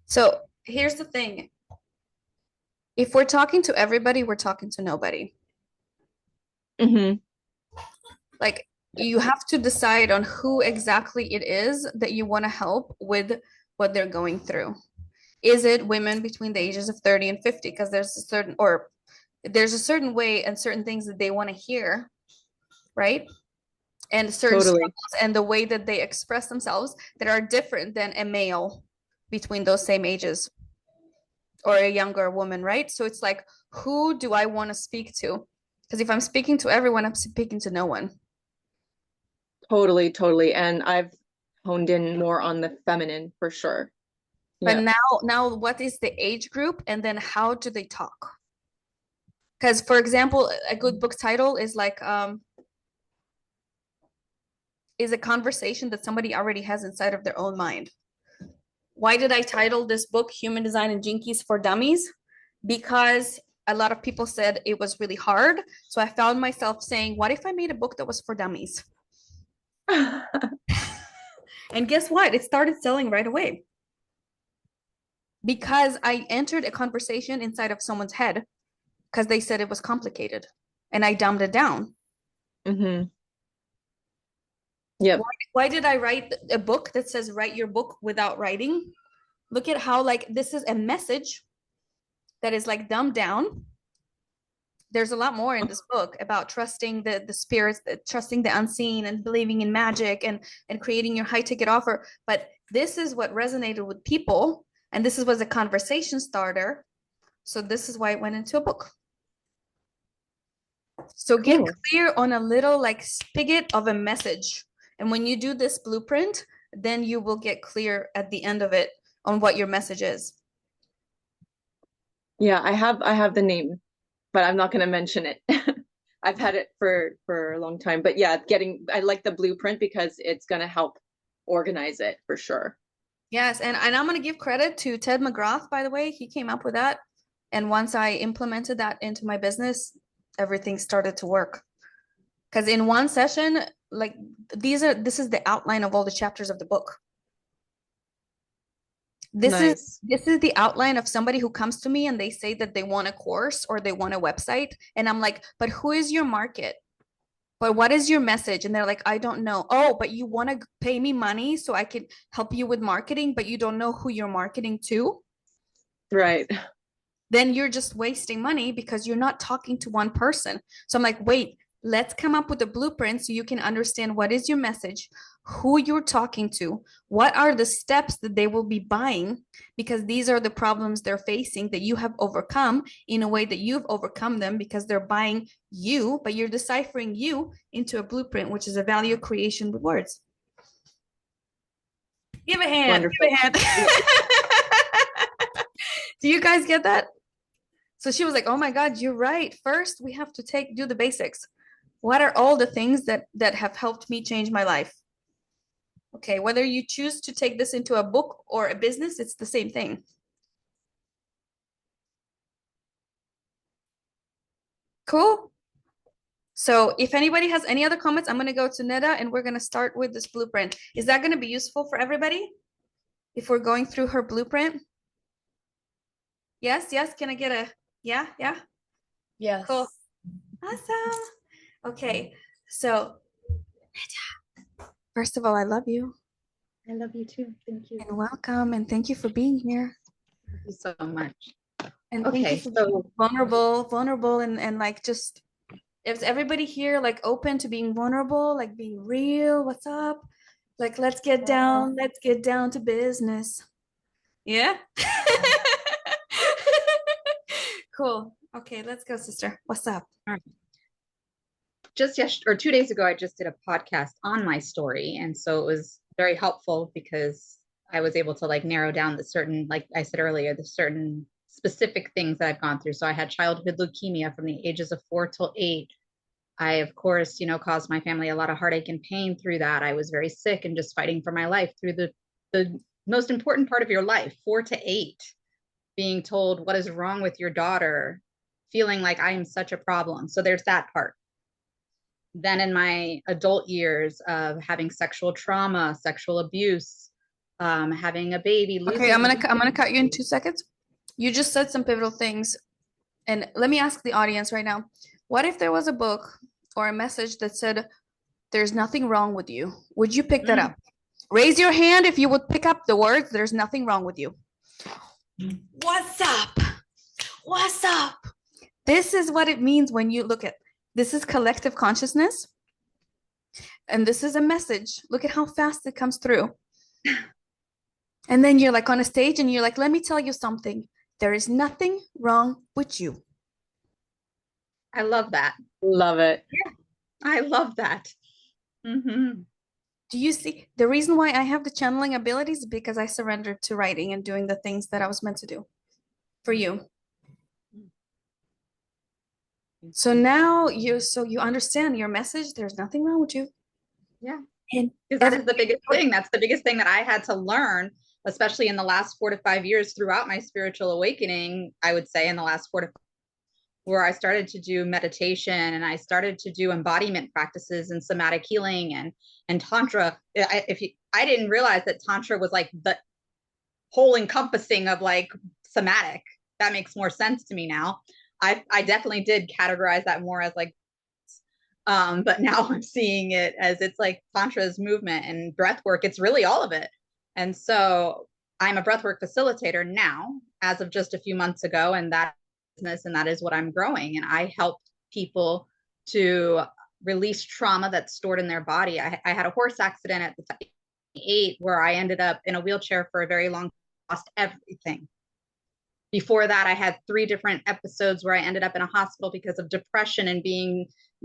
So here's the thing. If we're talking to everybody, we're talking to nobody. Mm-hmm. Like, you have to decide on who exactly it is that you want to help with what they're going through. Is it women between the ages of 30 and 50? Because there's a certain way and certain things that they want to hear, right? And certain struggles and the way that they express themselves that are different than a male between those same ages, or a younger woman, right? So it's like, who do I want to speak to? Because if I'm speaking to everyone, I'm speaking to no one. Totally. And I've honed in more on the feminine for sure. But now what is the age group, and then how do they talk? Because, for example, a good book title is like is a conversation that somebody already has inside of their own mind. Why did I title this book Human Design and Jinkies for Dummies? Because a lot of people said it was really hard. So I found myself saying, what if I made a book that was for dummies? And guess what? It started selling right away. Because I entered a conversation inside of someone's head because they said it was complicated, and I dumbed it down. Mm-hmm. Yeah. Why did I write a book that says write your book without writing? Look at how, like, this is a message that is like dumbed down. There's a lot more in this book about trusting the spirits, trusting the unseen, and believing in magic, and creating your high ticket offer. But this is what resonated with people, and this was a conversation starter. So this is why it went into a book. So get Cool. clear on a little like spigot of a message. And when you do this blueprint, then you will get clear at the end of it on what your message is. Yeah, I have the name, but I'm not going to mention it. I've had it for a long time, but yeah, I like the blueprint because it's going to help organize it for sure. Yes, and I'm going to give credit to Ted McGrath, by the way. He came up with that. And once I implemented that into my business, everything started to work. Because in one session, like this is the outline of all the chapters of the book. This is the outline of somebody who comes to me and they say that they want a course or they want a website. And I'm like, but who is your market? But what is your message? And they're like, I don't know. Oh, but you want to pay me money so I can help you with marketing, but you don't know who you're marketing to? Right. Then you're just wasting money because you're not talking to one person. So I'm like, wait, let's come up with a blueprint so you can understand what is your message, who you're talking to, what are the steps that they will be buying, because these are the problems they're facing that you have overcome in a way that you've overcome them because they're buying you, but you're deciphering you into a blueprint, which is a value creation with words. Give a hand. Wonderful. Give a hand. Do you guys get that? So she was like, oh my God, you're right. First, we have to do the basics. What are all the things that have helped me change my life? Okay, whether you choose to take this into a book or a business, it's the same thing. Cool. So if anybody has any other comments, I'm going to go to Neda and we're going to start with this blueprint. Is that going to be useful for everybody? If we're going through her blueprint? Yes, yes. Can I get a yeah? Yes. Cool. Awesome. Okay, so first of all, I love you. I love you too. Thank you. And welcome, and thank you for being here. Thank you so much. And thank you for being vulnerable, and like just is everybody here like open to being vulnerable, like being real? What's up? Like let's get down to business. Yeah. Cool. Okay, let's go, sister. What's up? All right. Just 2 days ago, I just did a podcast on my story. And so it was very helpful because I was able to like narrow down the certain, like I said earlier, the certain specific things that I've gone through. So I had childhood leukemia from the ages of 4 till 8. I, of course, caused my family a lot of heartache and pain through that. I was very sick and just fighting for my life through the most important part of your life, 4 to 8, being told what is wrong with your daughter, feeling like I am such a problem. So there's that part. Then in my adult years of having sexual trauma, sexual abuse, having a baby. Okay, I'm gonna cut you in 2 seconds. You just said some pivotal things, and let me ask the audience right now: what if there was a book or a message that said, "There's nothing wrong with you"? Would you pick that up? Raise your hand if you would pick up the words, "There's nothing wrong with you." What's up? What's up? This is what it means when you look at this is collective consciousness. And this is a message. Look at how fast it comes through. And then you're like on a stage and you're like, let me tell you something. There is nothing wrong with you. I love that. Love it. Yeah, I love that. Mm-hmm. Do you see the reason why I have the channeling abilities? Because I surrendered to writing and doing the things that I was meant to do for you. So now you understand your message. There's nothing wrong with you. Yeah. And that is the biggest thing. That's the biggest thing that I had to learn, especially in the last 4 to 5 years throughout my spiritual awakening. I would say in the last 4 to 5 where I started to do meditation and I started to do embodiment practices and somatic healing and Tantra. I didn't realize that Tantra was like the whole encompassing of like somatic. That makes more sense to me now. I definitely did categorize that more as like, but now I'm seeing it as it's like Tantra's movement and breath work. It's really all of it. And so I'm a breathwork facilitator now as of just a few months ago, and that business, and that is what I'm growing. And I help people to release trauma that's stored in their body. I had a horse accident at the 8 where I ended up in a wheelchair for a very long time, lost everything. Before that, I had 3 different episodes where I ended up in a hospital because of depression and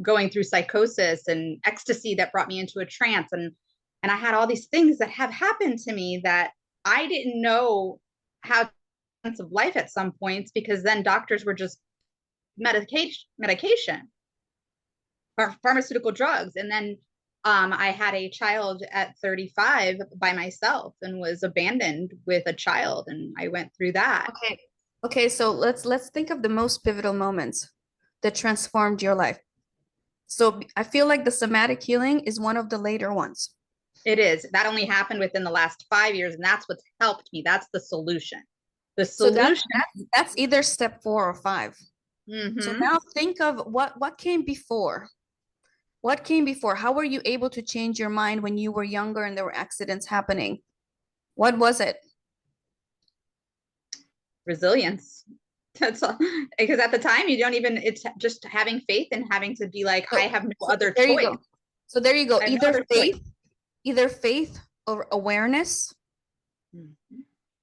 going through psychosis and ecstasy that brought me into a trance. And I had all these things that have happened to me that I didn't know how of life at some points, because then doctors were just medication or pharmaceutical drugs. And then I had a child at 35 by myself and was abandoned with a child, and I went through that. Okay, so let's think of the most pivotal moments that transformed your life. So I feel like the somatic healing is one of the later ones. It is. That only happened within the last 5 years, and that's what's helped me. That's the solution. The solution. So that's either step 4 or 5. So now think of what came before. What came before? How were you able to change your mind when you were younger and there were accidents happening? What was it? Resilience. That's all. Because at the time you don't even, it's just having faith and having to be like, I have no other choice. You go. So there you go. Either faith or awareness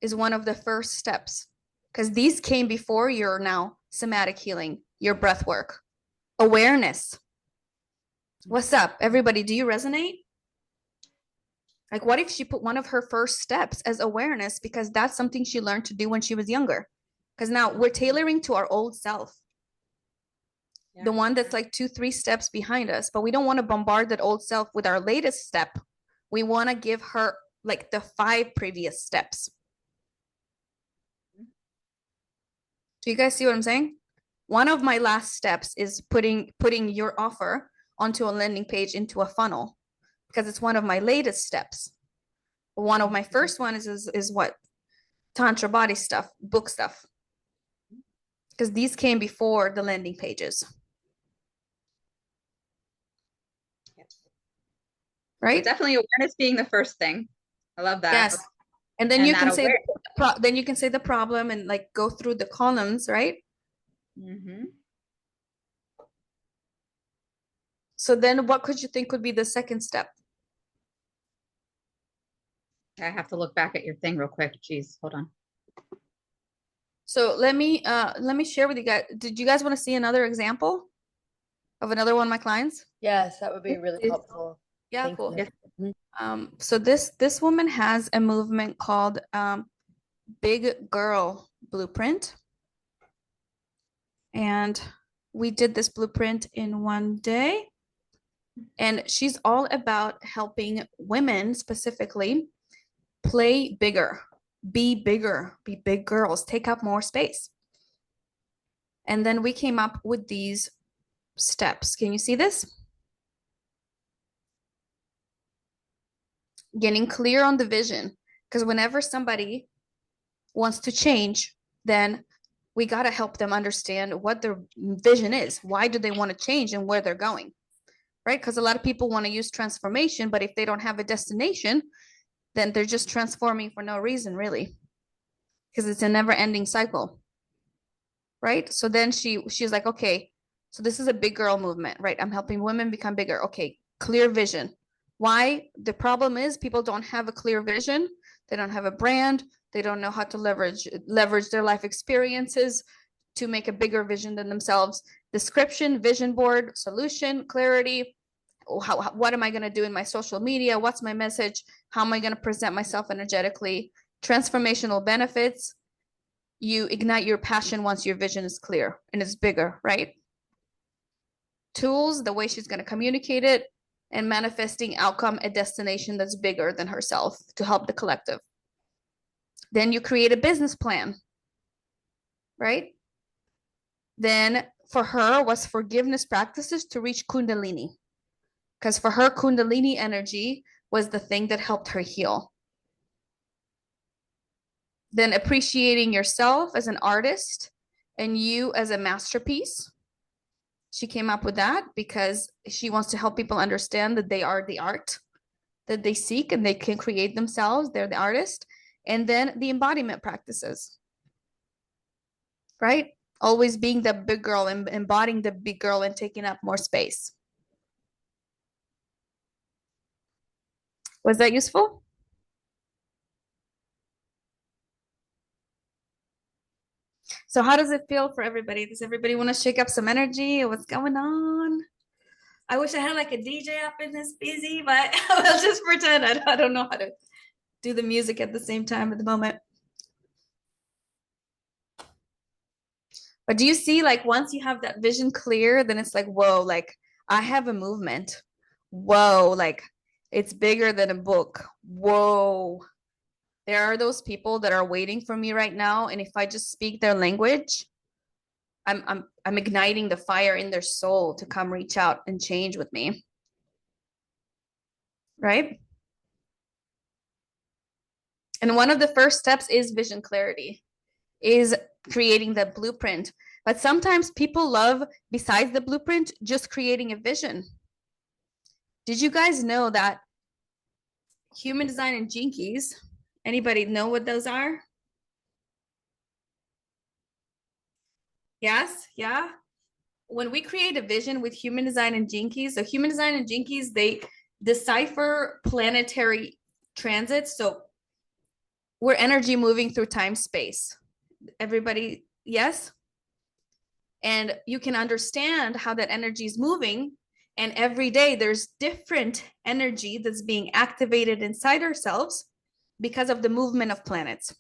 is one of the first steps, because these came before your now somatic healing, your breath work. Awareness. What's up, everybody? Do you resonate? Like, what if she put one of her first steps as awareness, because that's something she learned to do when she was younger? Because now we're tailoring to our old self. Yeah. The one that's like 2-3 steps behind us, but we don't want to bombard that old self with our latest step. We want to give her like the 5 previous steps. Do you guys see what I'm saying? One of my last steps is putting your offer onto a landing page into a funnel, because it's one of my latest steps. One of my first ones is what? Tantra body stuff, book stuff. Because these came before the landing pages. Right? So definitely awareness being the first thing. I love that. Yes. And then you can say the problem and like go through the columns, right? So then what could you think would be the second step? I have to look back at your thing real quick. Jeez, hold on. So let me share with you guys. Did you guys want to see another example of another one of my clients? Yes, that would be really helpful. Yeah, Thank cool. you. So this woman has a movement called Big Girl Blueprint. And we did this blueprint in one day. And she's all about helping women specifically play bigger, be big girls, take up more space. And then we came up with these steps. Can you see this? Getting clear on the vision. Because whenever somebody wants to change, then we got to help them understand what their vision is. Why do they want to change and where they're going? Right? Because a lot of people want to use transformation, but if they don't have a destination, then they're just transforming for no reason, really. Because it's a never-ending cycle. Right? So then she's like, okay, so this is a big girl movement, right? I'm helping women become bigger. Okay, clear vision. Why? The problem is people don't have a clear vision. They don't have a brand. They don't know how to leverage their life experiences to make a bigger vision than themselves. Description, vision board, solution, clarity. What am I going to do in my social media? What's my message? How am I going to present myself energetically? Transformational benefits. You ignite your passion once your vision is clear and it's bigger, right? Tools, the way she's going to communicate it, and manifesting outcome, a destination that's bigger than herself to help the collective. Then you create a business plan, right? Then for her was forgiveness practices to reach Kundalini. Because for her, Kundalini energy was the thing that helped her heal. Then appreciating yourself as an artist and you as a masterpiece. She came up with that because she wants to help people understand that they are the art that they seek and they can create themselves. They're the artist. And then the embodiment practices, right? Always being the big girl and embodying the big girl and taking up more space. Was that useful? So how does it feel for everybody? Does everybody want to shake up some energy? What's going on? I wish I had like a DJ up in this busy, but I'll just pretend I don't know how to do the music at the same time at the moment. But do you see, like, once you have that vision clear, then it's like, whoa, like I have a movement. Whoa, like it's bigger than a book. Whoa. There are those people that are waiting for me right now, and if I just speak their language, I'm igniting the fire in their soul to come reach out and change with me. Right? And one of the first steps is vision clarity, is creating that blueprint. But sometimes people love, besides the blueprint, just creating a vision. Did you guys know that human design and jinkies, anybody know what those are? Yes, yeah. When we create a vision with human design and jinkies, so human design and jinkies, they decipher planetary transits. So we're energy moving through time space. Everybody, yes? And you can understand how that energy is moving. And every day there's different energy that's being activated inside ourselves because of the movement of planets.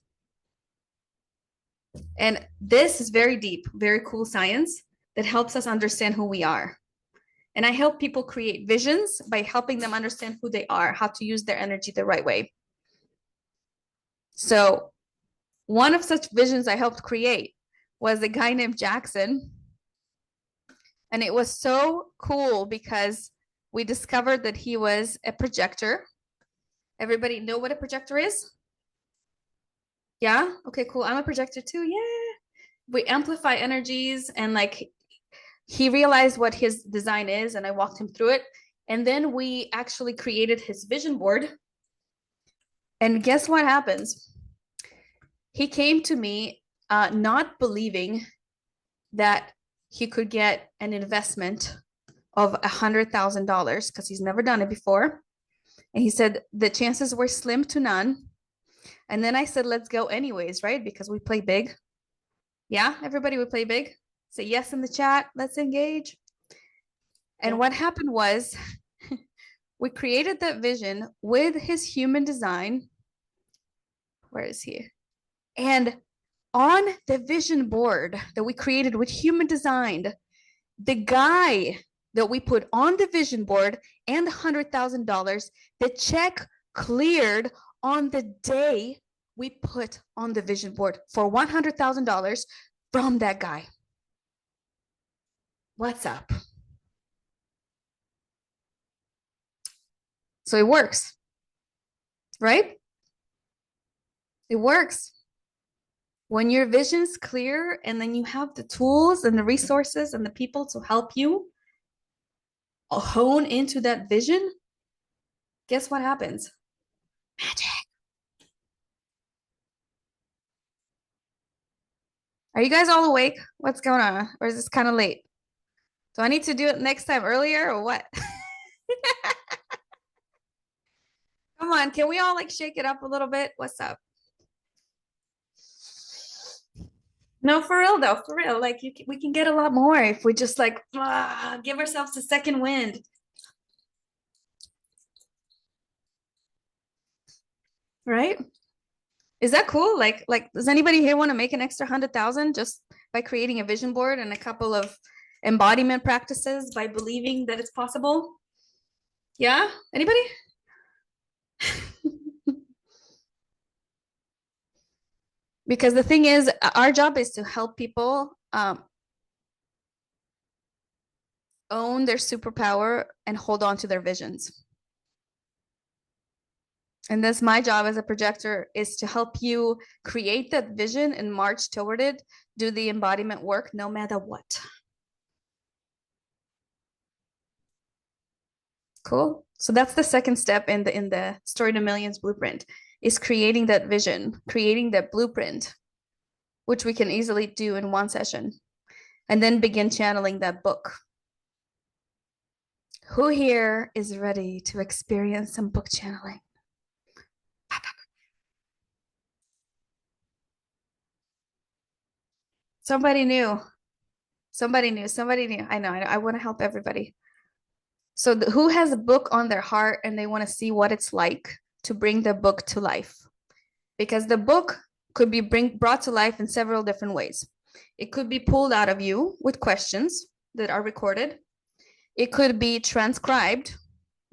And this is very deep, very cool science that helps us understand who we are. And I help people create visions by helping them understand who they are, how to use their energy the right way. So one of such visions I helped create was a guy named Jackson. And it was so cool because we discovered that he was a projector. Everybody know what a projector is? Yeah? Okay, cool. I'm a projector too. Yeah. We amplify energies, and like he realized what his design is, and I walked him through it. And then we actually created his vision board. And guess what happens? He came to me not believing that he could get an investment of $100,000 because he's never done it before. And he said the chances were slim to none. And then I said, let's go anyways, right? Because we play big. Yeah, everybody would play big. Say yes in the chat. Let's engage. And what happened was we created that vision with his human design. Where is he? And on the vision board that we created with human design, the guy that we put on the vision board and the $100,000, the check cleared on the day we put on the vision board for $100,000 from that guy. What's up? So it works, right? It works. When your vision's clear and then you have the tools and the resources and the people to help you hone into that vision, guess what happens? Magic. Are you guys all awake? What's going on? Or is this kind of late? Do I need to do it next time earlier or what? Come on, can we all like shake it up a little bit? What's up? No, for real though, for real. Like we can get a lot more if we just like give ourselves a second wind. Right? Is that cool? Like, does anybody here want to make an extra 100,000 just by creating a vision board and a couple of embodiment practices by believing that it's possible? Yeah? Anybody? Because the thing is, our job is to help people own their superpower and hold on to their visions. And that's my job as a projector, is to help you create that vision and march toward it, do the embodiment work no matter what. Cool. So that's the second step in the Story to Millions blueprint, is creating that vision, creating that blueprint, which we can easily do in one session, and then begin channeling that book. Who here is ready to experience some book channeling? Somebody new. Somebody new. Somebody new. I know. I want to help everybody. So who has a book on their heart and they want to see what it's like to bring the book to life? Because the book could be brought to life in several different ways. It could be pulled out of you with questions that are recorded. It could be transcribed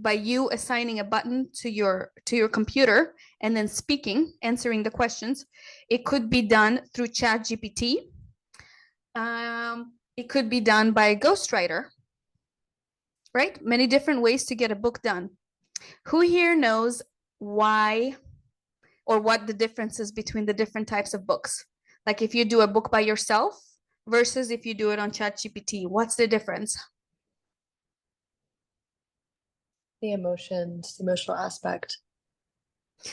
by you assigning a button to your computer and then speaking, answering the questions. It could be done through ChatGPT. It could be done by a ghostwriter, right? Many different ways to get a book done. Who here knows why or what the difference is between the different types of books? Like if you do a book by yourself versus if you do it on ChatGPT, what's the difference? The emotions, the emotional aspect.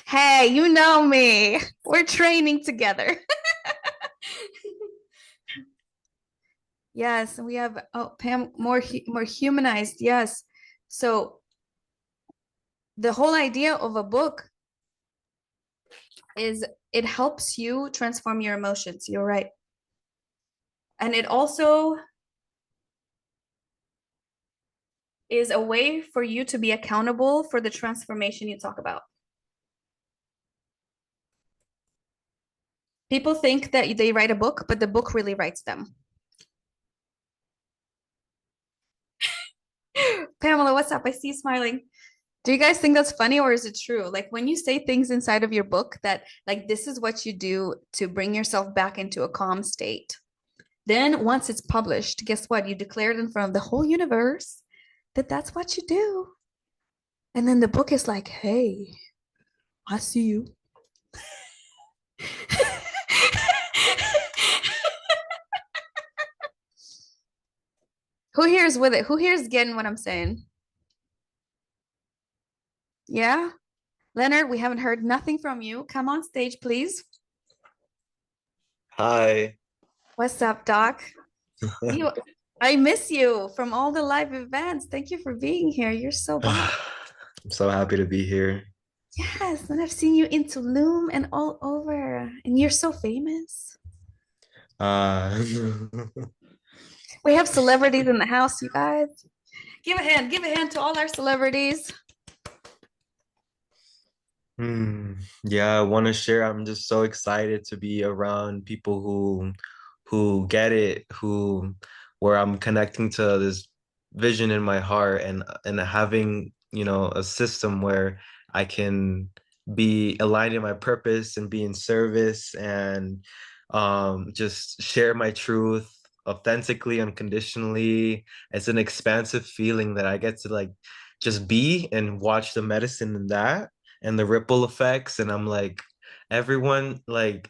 Hey, you know me. We're training together. Yes, we have Pam more humanized. Yes. So the whole idea of a book is it helps you transform your emotions. You're right. And it also is a way for you to be accountable for the transformation you talk about. People think that they write a book, but the book really writes them. Pamela, what's up? I see you smiling. Do you guys think that's funny or is it true? Like when you say things inside of your book that like this is what you do to bring yourself back into a calm state. Then once it's published, guess what? You declare it in front of the whole universe that that's what you do. And then the book is like, hey, I see you. Who here's with it? Who here's getting what I'm saying? Yeah? Leonard, we haven't heard nothing from you. Come on stage, please. Hi. What's up, Doc? I miss you from all the live events. Thank you for being here. You're so bomb. I'm so happy to be here. Yes, and I've seen you in Tulum and all over, and you're so famous. Uh, We have celebrities in the house, you guys. Give a hand to all our celebrities. yeah, I want to share. I'm just so excited to be around people who get it, where I'm connecting to this vision in my heart and having, a system where I can be aligned in my purpose and be in service and just share my truth authentically, unconditionally. It's an expansive feeling that I get to like just be and watch the medicine in that and the ripple effects. And I'm like, everyone like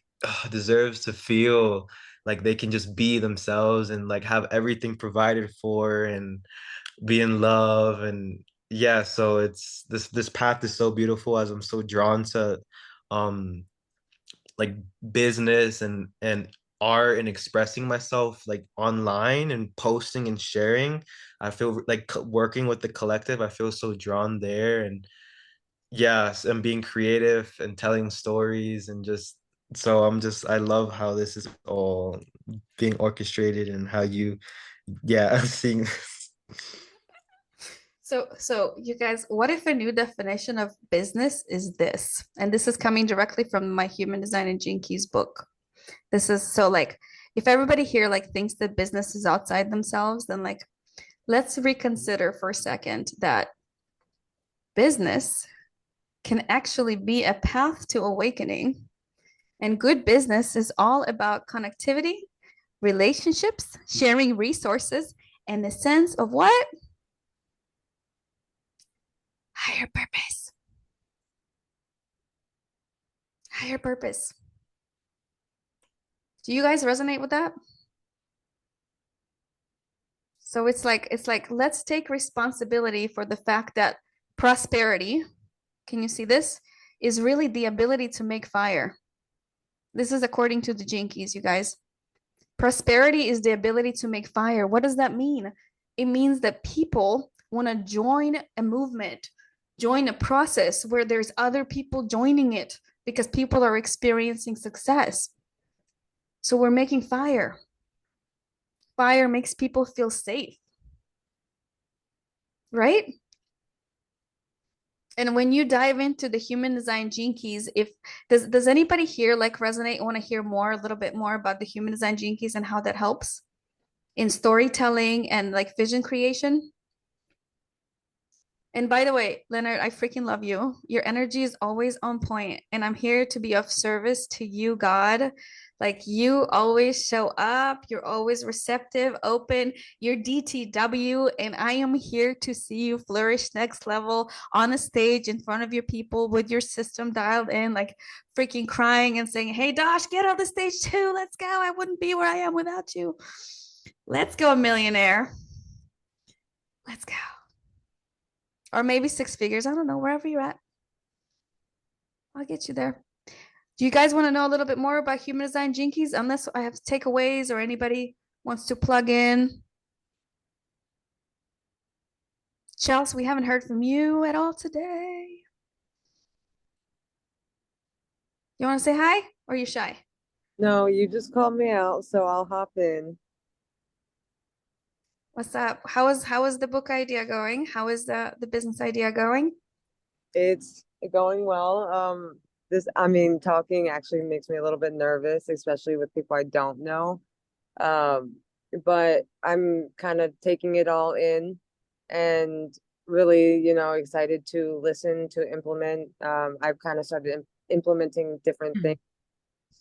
deserves to feel like they can just be themselves and like have everything provided for and be in love. And yeah, so it's this path is so beautiful as I'm so drawn to um like business and art and expressing myself like online and posting and sharing. I feel like working with the collective, I feel so drawn there. And yes, and being creative and telling stories and just so I love how this is all being orchestrated and how you seeing. So you guys, what if a new definition of business is this? And this is coming directly from my Human Design and Gene Keys book. This is so like, if everybody here like thinks that business is outside themselves, then like, let's reconsider for a second that business can actually be a path to awakening. And good business is all about connectivity, relationships, sharing resources, and the sense of what? Higher purpose. Higher purpose. Do you guys resonate with that? So it's like let's take responsibility for the fact that prosperity, can you see this, is really the ability to make fire. This is according to the Gene Keys, you guys. Prosperity is the ability to make fire. What does that mean? It means that people want to join a movement, join a process where there's other people joining it because people are experiencing success. So we're making fire. fire makes people feel safe, right? And when you dive into the human design gene keys, if does anybody here like resonate, want to hear more, a little bit more about the human design gene keys and how that helps in storytelling and like vision creation? And by the way, Leonard, I freaking love you. Your energy is always on point, and I'm here to be of service to you, God. Like you always show up, you're always receptive, open, you're DTW, and I am here to see you flourish next level on a stage in front of your people with your system dialed in, like freaking crying and saying, "Hey, Dosh, get on the stage too. Let's go. I wouldn't be where I am without you. Let's go, millionaire. Let's go." Or maybe six figures. I don't know, wherever you're at. I'll get you there. Do you guys want to know a little bit more about human design gene keys? Unless I have takeaways or anybody wants to plug in. Chelsea, we haven't heard from you at all today. You want to say hi or are you shy? No, you just called me out, so I'll hop in. What's up? How is the book idea going? How is the business idea going? It's going well. I mean, talking actually makes me a little bit nervous, especially with people I don't know. Um, but I'm kind of taking it all in and really, excited to listen, to implement. I've kind of started implementing different things,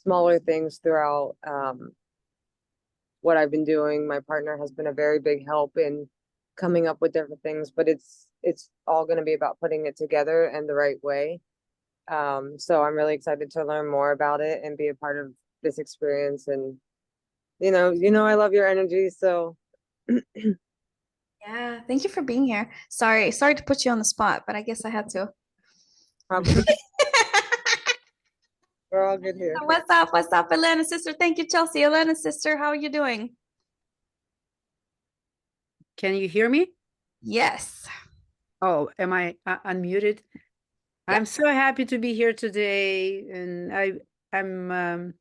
smaller things throughout what I've been doing. My partner has been a very big help in coming up with different things, but it's all going to be about putting it together in the right way. So I'm really excited to learn more about it and be a part of this experience. And I love your energy, so Yeah, thank you for being here. Sorry to put you on the spot, but I guess I had to. probably we're all good here. What's up? What's up, Atlanta sister? Thank you, Chelsea. Atlanta sister, how are you doing? Can you hear me? Yes. Oh, am I unmuted? I'm so happy to be here today, and I'm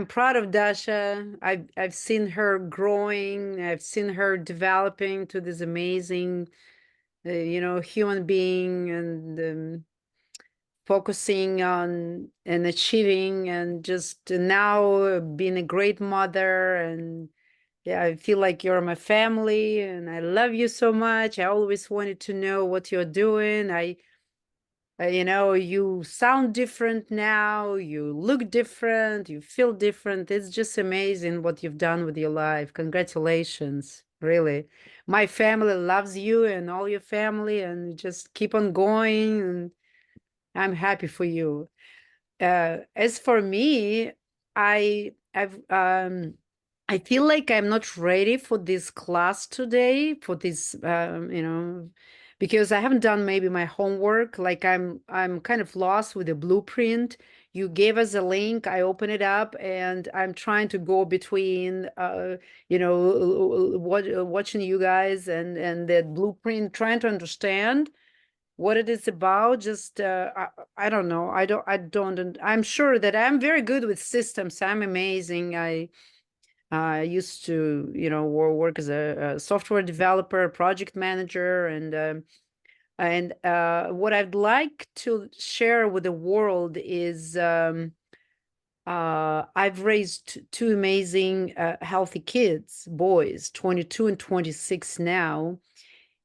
proud of Dasha. I've seen her growing. I've seen her developing to this amazing, human being, and focusing on and achieving, and just now being a great mother. And yeah, I feel like you're my family, and I love you so much. I always wanted to know what you're doing. You sound different now, you look different, you feel different. It's just amazing what you've done with your life. Congratulations, really. My family loves you and all your family, and just keep on going. And I'm happy for you. As for me, I feel like I'm not ready for this class today, for this, because I haven't done maybe my homework. Like I'm kind of lost with the blueprint. You gave us a link, I open it up, and I'm trying to go between, watching you guys and that blueprint, trying to understand what it is about. Just I don't know. I'm sure that I'm very good with systems. I'm amazing. I used to, work as a software developer, project manager, and what I'd like to share with the world is I've raised two amazing, healthy kids, boys, 22 and 26 now,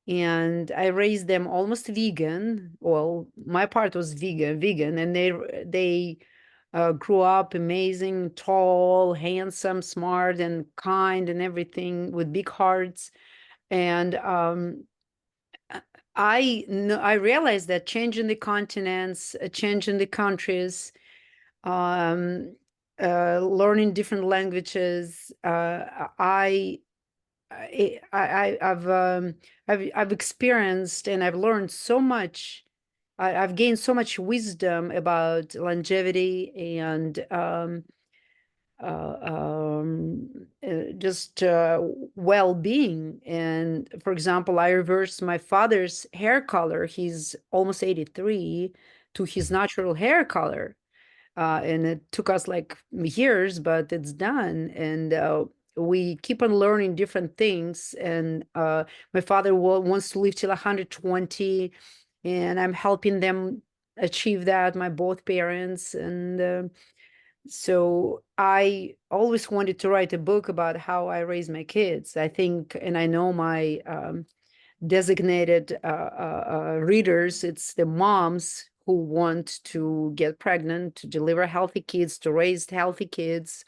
and I raised them almost vegan. Well, my part was vegan, and they grew up amazing, tall, handsome, smart, and kind, and everything, with big hearts. And I realized that changing the continents, changing the countries, um, learning different languages, I've experienced and I've learned so much. I've gained so much wisdom about longevity and just well-being. And for example, I reversed my father's hair color. He's almost 83, to his natural hair color. And it took us like years, but it's done. And we keep on learning different things. And my father wants to live till 120, and I'm helping them achieve that, my both parents. And so I always wanted to write a book about how I raise my kids. I think, and I know my designated readers, it's the moms who want to get pregnant, to deliver healthy kids, to raise healthy kids.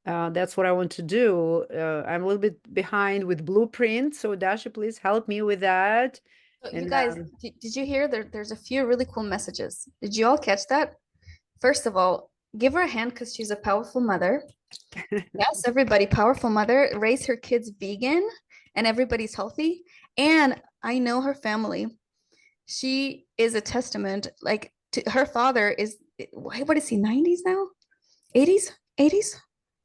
That's what I want to do. I'm a little bit behind with blueprint, so Dasha, please help me with that. So you And guys, did you hear there's a few really cool messages? Did you all catch that? First of all, give her a hand because she's a powerful mother. Yes, everybody, powerful mother, raise her kids vegan and everybody's healthy. And I know her family. She is a testament, like to her father is, what is he, 90s now? 80s? 80s?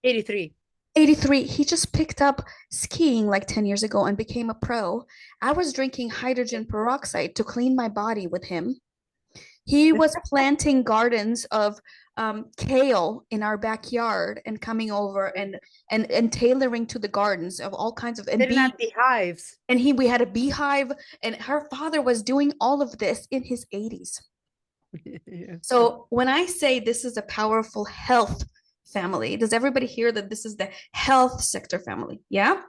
83. 83. He just picked up skiing like 10 years ago and became a pro. I was drinking hydrogen peroxide to clean my body with him. He was planting gardens of kale in our backyard and coming over and tailoring to the gardens of all kinds of, and They're not beehives. and we had a beehive, and her father was doing all of this in his 80s. Yeah. So when I say this is a powerful health family, does everybody hear that this is the health sector family? Yeah.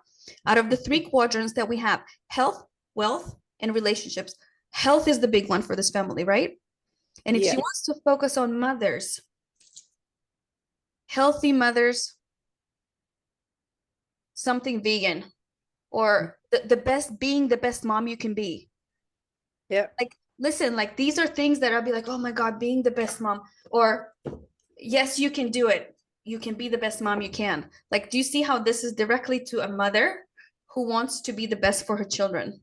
Out of the 3 quadrants that we have, health, wealth, and relationships, health is the big one for this family, right? And if she Yes. wants to focus on mothers, healthy mothers, something vegan, or the best, being the best mom you can be. Yeah. Like, listen, like these are things that I'll be like, oh my God, being the best mom, or yes, you can do it. You can be the best mom you can. Like, do you see how this is directly to a mother who wants to be the best for her children?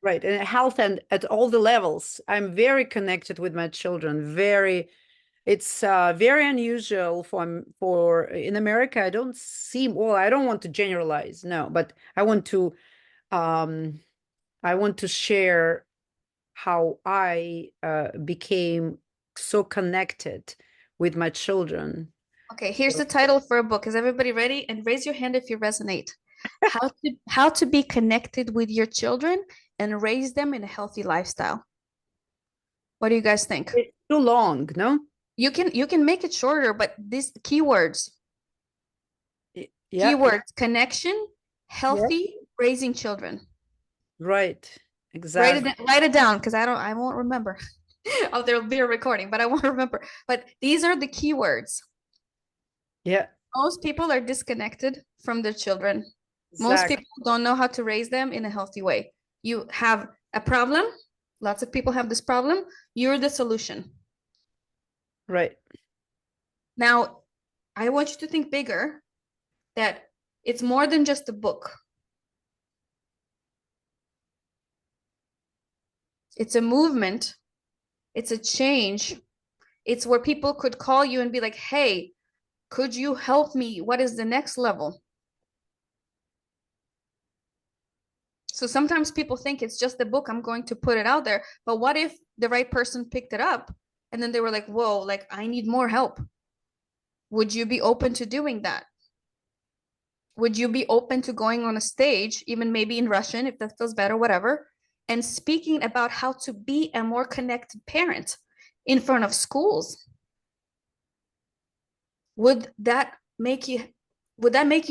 Right. And health, and at all the levels. I'm very connected with my children. It's very unusual for in America. I don't see, well, I don't want to generalize, no, but I want to share how I became so connected with my children. Okay, here's the title for a book. Is everybody ready? And raise your hand if you resonate. How to be connected with your children and raise them in a healthy lifestyle. What do you guys think? It's too long, no? You can make it shorter, but these keywords. Yeah. Keywords: connection, healthy, raising children. Right. Exactly. Write it down, because I won't remember. Oh, there'll be a recording, but I won't remember. But these are the keywords. Yeah. Most people are disconnected from their children. Exactly. Most people don't know how to raise them in a healthy way. You have a problem. Lots of people have this problem. You're the solution. Right. Now, I want you to think bigger, that it's more than just a book. It's a movement. It's a change. It's where people could call you and be like, hey, could you help me? What is the next level? So sometimes people think it's just a book, I'm going to put it out there. But what if the right person picked it up and then they were like, whoa, like I need more help? Would you be open to doing that? Would you be open to going on a stage, even maybe in Russian, if that feels better, whatever, and speaking about how to be a more connected parent in front of schools? Would that make you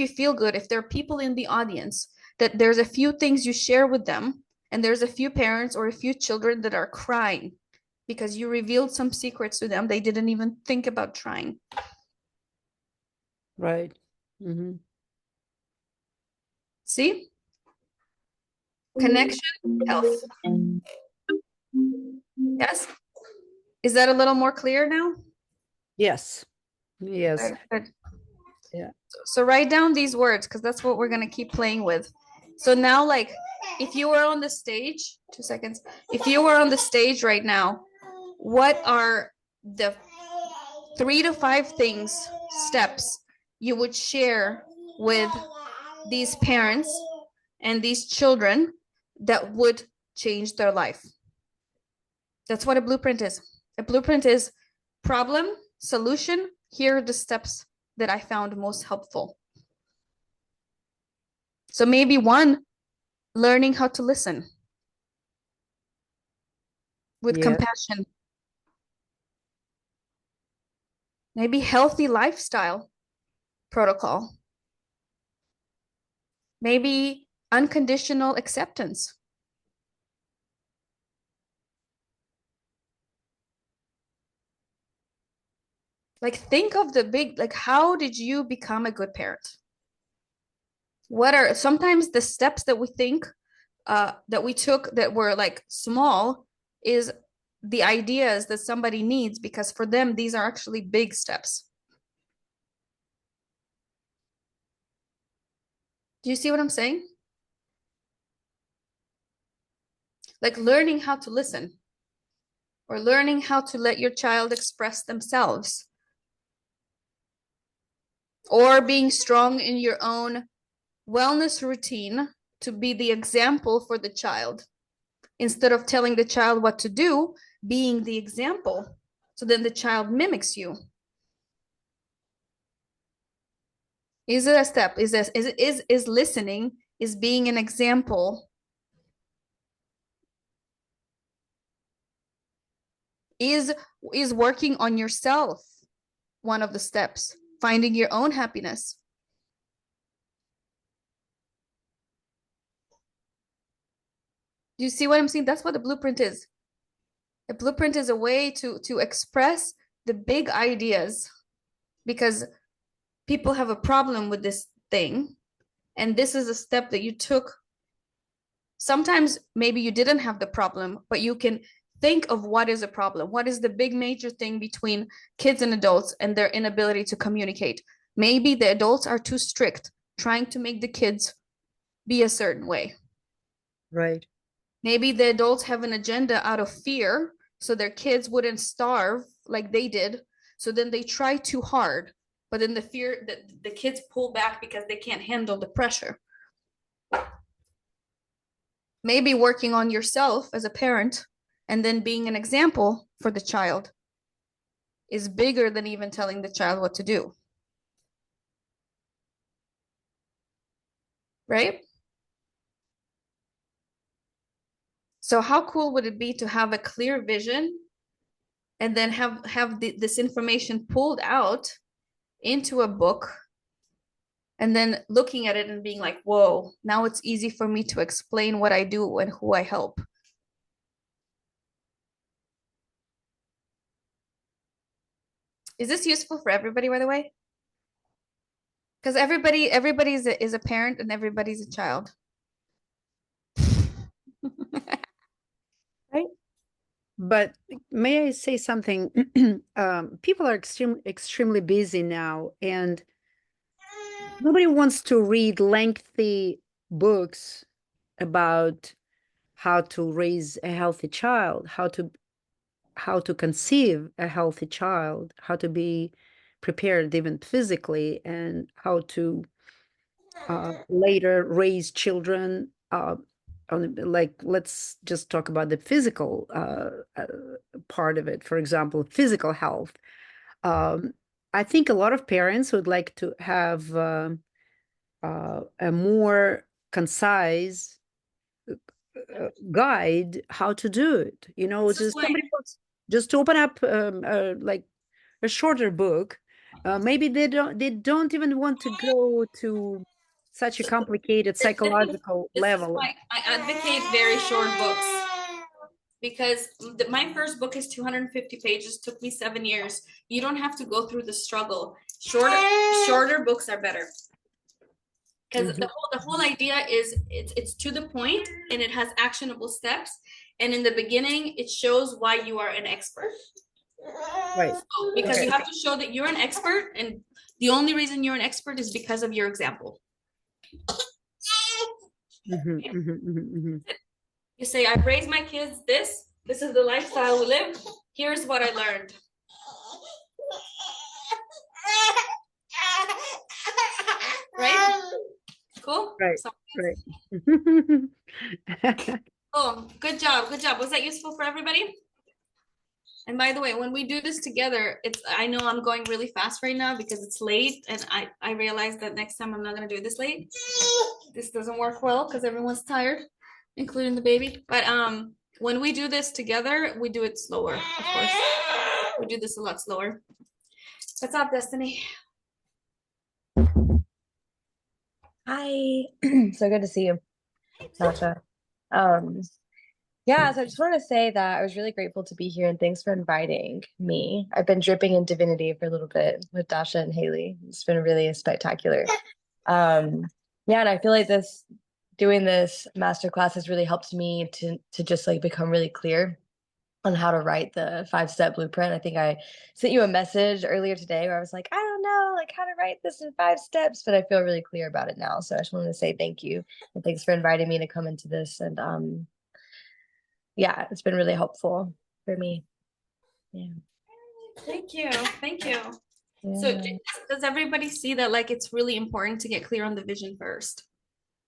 feel good if there are people in the audience that there's a few things you share with them, and there's a few parents or a few children that are crying because you revealed some secrets to them they didn't even think about trying? Right. Mm-hmm. See? Connection, health. Yes? Is that a little more clear now? Yes. Yes. Good. Yeah. So write down these words, because that's what we're going to keep playing with. So now, like, if you were on the stage, 2 seconds, if you were on the stage right now, what are the 3 to 5 steps you would share with these parents and these children that would change their life? That's what a blueprint is. A blueprint is problem, solution. Here are the steps that I found most helpful. So maybe one, learning how to listen with Yeah. compassion. Maybe healthy lifestyle protocol. Maybe unconditional acceptance. Like think of the big, like how did you become a good parent? What are sometimes the steps that we think that we took that were like small is the ideas that somebody needs, because for them these are actually big steps. Do you see what I'm saying? Like learning how to listen, or learning how to let your child express themselves, or being strong in your own wellness routine to be the example for the child instead of telling the child what to do, being the example, so then the child mimics you. Is it a step? Is listening, is being an example, is working on yourself one of the steps, finding your own happiness? Do you see what I'm saying? That's what the blueprint is. A blueprint is a way to express the big ideas, because people have a problem with this thing, and this is a step that you took. Sometimes maybe you didn't have the problem, but you can think of what is a problem. What is the big major thing between kids and adults and their inability to communicate? Maybe the adults are too strict, trying to make the kids be a certain way. Right. Maybe the adults have an agenda out of fear, so their kids wouldn't starve like they did. So then they try too hard, but then the fear that the kids pull back because they can't handle the pressure. Maybe working on yourself as a parent and then being an example for the child is bigger than even telling the child what to do. Right? So how cool would it be to have a clear vision and then have this information pulled out into a book, and then looking at it and being like, whoa, now it's easy for me to explain what I do and who I help. Is this useful for everybody, by the way? Because everybody is a parent and everybody's a child. Right? But may I say something? People are extremely busy now, and nobody wants to read lengthy books about how to raise a healthy child, how to conceive a healthy child, how to be prepared even physically, and how to later raise children. Like, let's just talk about the physical part of it. For example, physical health. I think a lot of parents would like to have a more concise guide how to do it. You know, This is just why somebody wants just to open up like a shorter book. Maybe they don't even want to go to such a complicated psychological this is level. why I advocate very short books, because my first book is 250 pages, took me 7 years. You don't have to go through the struggle. Shorter books are better, because Mhm. the whole idea is it's to the point and it has actionable steps, and in the beginning it shows why you are an expert, Right. because Okay. you have to show that you're an expert, and the only reason you're an expert is because of your example. Mhm, mhm, mhm, mhm. You say, I've raised my kids this is the lifestyle we live, here's what I learned. Right? Cool? Right. So, Right. cool. Good job. Was that useful for everybody? And by the way, when we do this together, I know I'm going really fast right now because it's late, and I realize that next time I'm not gonna do this late. This doesn't work well because everyone's tired, including the baby. But when we do this together, we do it slower, of course. We do this a lot slower. What's up, Destiny? Hi. So good to see you, Dasha. Yeah, so I just want to say that I was really grateful to be here and thanks for inviting me. I've been dripping in divinity for a little bit with Dasha and Haley. It's been really spectacular. Yeah, and I feel like doing this masterclass has really helped me to just like become really clear on how to write the 5-step blueprint. I think I sent you a message earlier today where I was like, I don't know like how to write this in 5 steps, but I feel really clear about it now. So I just wanted to say thank you and thanks for inviting me to come into this. And yeah, it's been really helpful for me. Yeah. Thank you. Thank you. Yeah. So does everybody see that like it's really important to get clear on the vision first?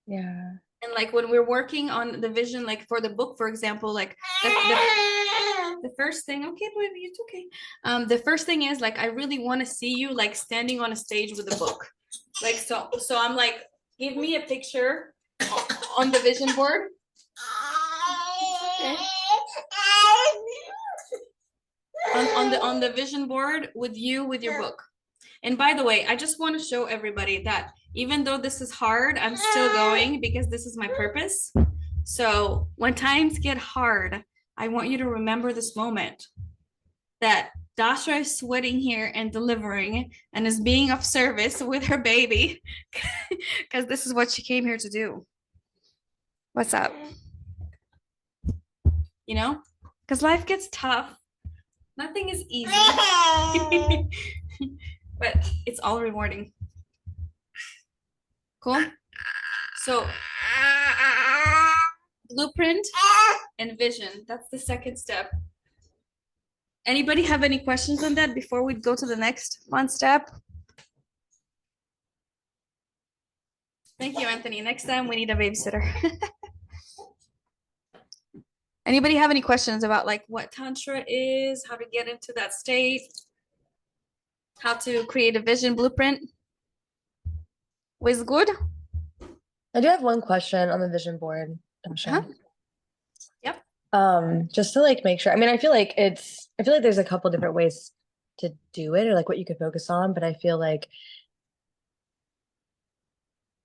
Yeah. And like when we're working on the vision, like for the book, for example, like the first thing, okay, baby, it's okay. The first thing is like I really want to see you like standing on a stage with a book. Like so I'm like, give me a picture on the vision board. Okay. On the vision board with your book. And by the way, I just want to show everybody that even though this is hard, I'm still going because this is my purpose. So when times get hard, I want you to remember this moment that Dasha is sweating here and delivering and is being of service with her baby because this is what she came here to do. What's up? You know, because life gets tough. Nothing is easy, but it's all rewarding. Cool. So blueprint and vision. That's the second step. Anybody have any questions on that before we go to the next fun step? Thank you, Anthony. Next time we need a babysitter. Anybody have any questions about like what Tantra is, how to get into that state, how to create a vision blueprint? Was good? I do have one question on the vision board, Dasha. Yep. Just to like make sure. I mean, I feel like there's a couple different ways to do it or like what you could focus on, but I feel like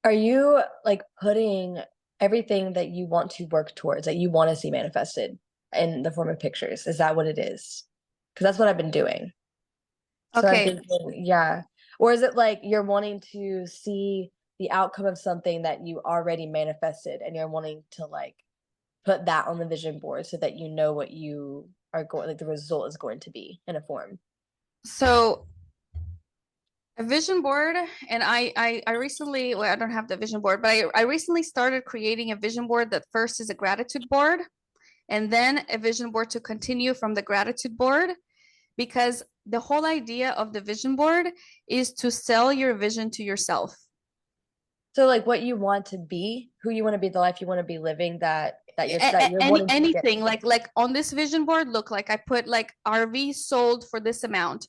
are you like putting everything that you want to work towards, that you want to see manifested in the form of pictures? Is that what it is? Because that's what I've been doing. So Okay. I'm thinking, yeah. Or is it like you're wanting to see the outcome of something that you already manifested and you're wanting to like put that on the vision board so that you know what you are going, like the result is going to be in a form? So a vision board, and I recently, well, I don't have the vision board, but I recently started creating a vision board that first is a gratitude board and then a vision board to continue from the gratitude board, because the whole idea of the vision board is to sell your vision to yourself. So like what you want to be, who you want to be, the life you want to be living, that you're wanting to get. Anything like on this vision board, look, like I put like RV sold for this amount,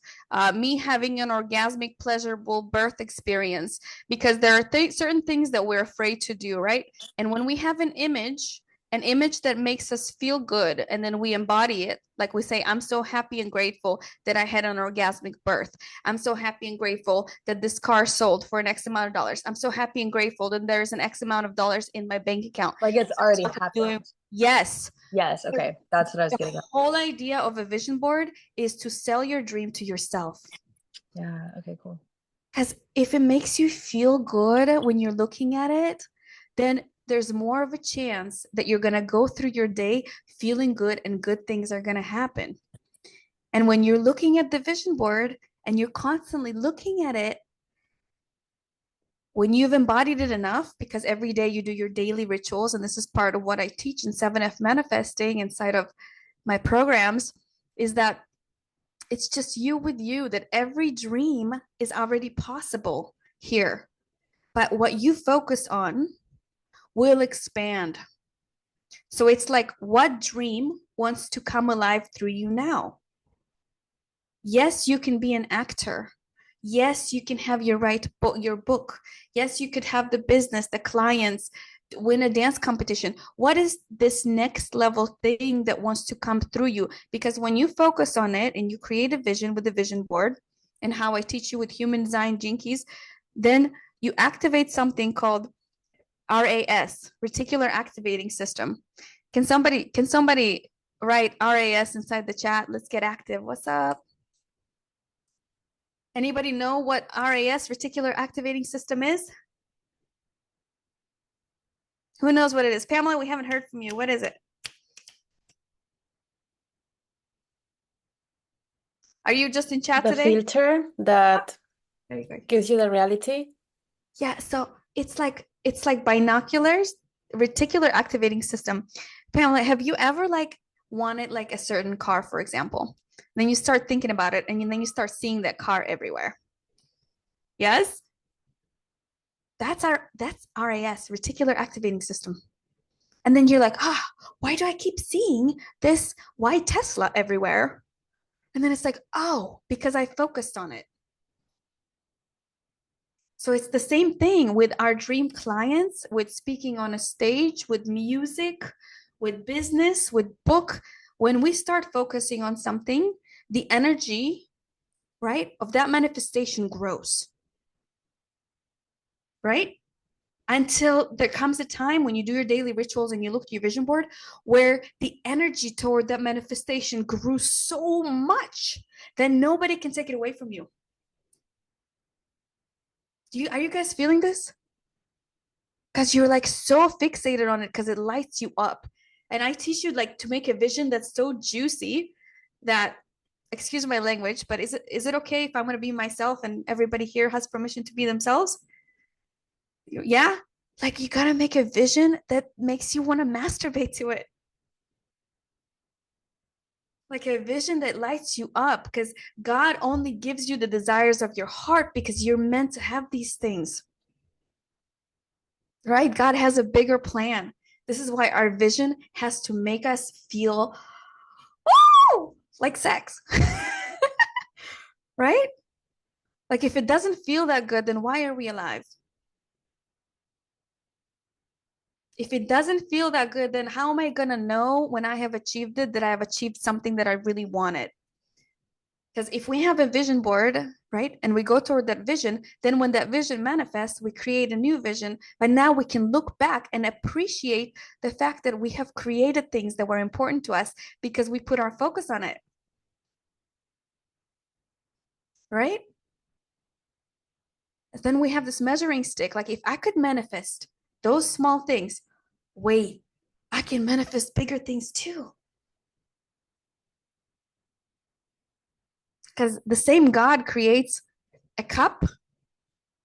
me having an orgasmic pleasurable birth experience, because there are certain things that we're afraid to do, right? And when we have an image that makes us feel good, and then we embody it, like we say, I'm so happy and grateful that I had an orgasmic birth. I'm so happy and grateful that this car sold for an X amount of dollars. I'm so happy and grateful that there's an X amount of dollars in my bank account. Like it's already happened. Yes. Yes. Okay. That's what I was getting at. The whole idea of a vision board is to sell your dream to yourself. Yeah. Okay, cool. Because if it makes you feel good when you're looking at it, then there's more of a chance that you're going to go through your day feeling good and good things are going to happen. And when you're looking at the vision board and you're constantly looking at it, when you've embodied it enough, because every day you do your daily rituals, and this is part of what I teach in 7F manifesting inside of my programs, is that it's just you with you, that every dream is already possible here. But what you focus on will expand. So it's like, what dream wants to come alive through you now? Yes, you can be an actor. Yes, you can have your book. Yes, you could have the business, the clients, win a dance competition. What is this next level thing that wants to come through you? Because when you focus on it and you create a vision with a vision board, and how I teach you with human design jinkies, then you activate something called RAS, reticular activating system. Can somebody write RAS inside the chat? Let's get active. What's up? Anybody know what RAS, reticular activating system, is? Who knows what it is? Pamela, we haven't heard from you. What is it? Are you just in chat The today? filter that There you go. gives you the reality. Yeah, so it's like binoculars, reticular activating system. Pamela, have you ever like wanted like a certain car, for example? Then you start thinking about it, and then you start seeing that car everywhere. Yes? That's RAS, reticular activating system. And then you're like, why do I keep seeing this white Tesla everywhere? And then it's like, oh, because I focused on it. So it's the same thing with our dream clients, with speaking on a stage, with music, with business, with book. When we start focusing on something, the energy, right, of that manifestation grows, right? Until there comes a time when you do your daily rituals and you look at your vision board where the energy toward that manifestation grew so much that nobody can take it away from you. Are you guys feeling this? Because you're like so fixated on it because it lights you up. And I teach you like to make a vision that's so juicy that, excuse my language, but is it okay if I'm going to be myself and everybody here has permission to be themselves? Yeah? Like you got to make a vision that makes you want to masturbate to it. Like a vision that lights you up, because God only gives you the desires of your heart because you're meant to have these things. Right? God has a bigger plan. This is why our vision has to make us feel like sex. Right? Like if it doesn't feel that good, then why are we alive? If it doesn't feel that good, then how am I going to know when I have achieved it that I have achieved something that I really wanted? Because if we have a vision board, right, and we go toward that vision, then when that vision manifests, we create a new vision. But now we can look back and appreciate the fact that we have created things that were important to us because we put our focus on it. Right? Then we have this measuring stick. Like if I could manifest those small things, wait, I can manifest bigger things too. Because the same God creates a cup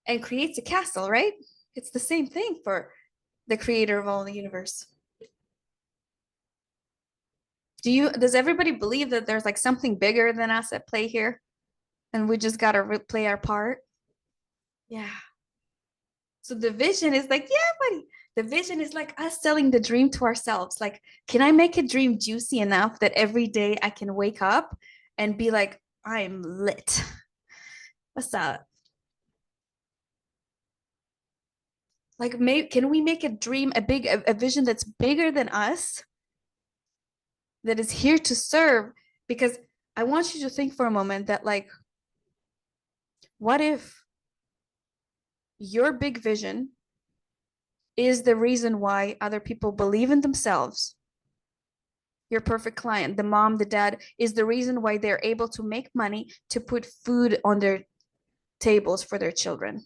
and creates a castle, right? It's the same thing for the creator of all the universe. Does everybody believe that there's like something bigger than us at play here? And we just got to play our part? Yeah. So the vision is like, yeah, buddy. The vision is like us selling the dream to ourselves. Like, can I make a dream juicy enough that every day I can wake up and be like, I'm lit? What's up? Like, can we make a dream, a vision that's bigger than us, that is here to serve? Because I want you to think for a moment that, like, what if your big vision is the reason why other people believe in themselves? Your perfect client, the mom, the dad, is the reason why they're able to make money to put food on their tables for their children.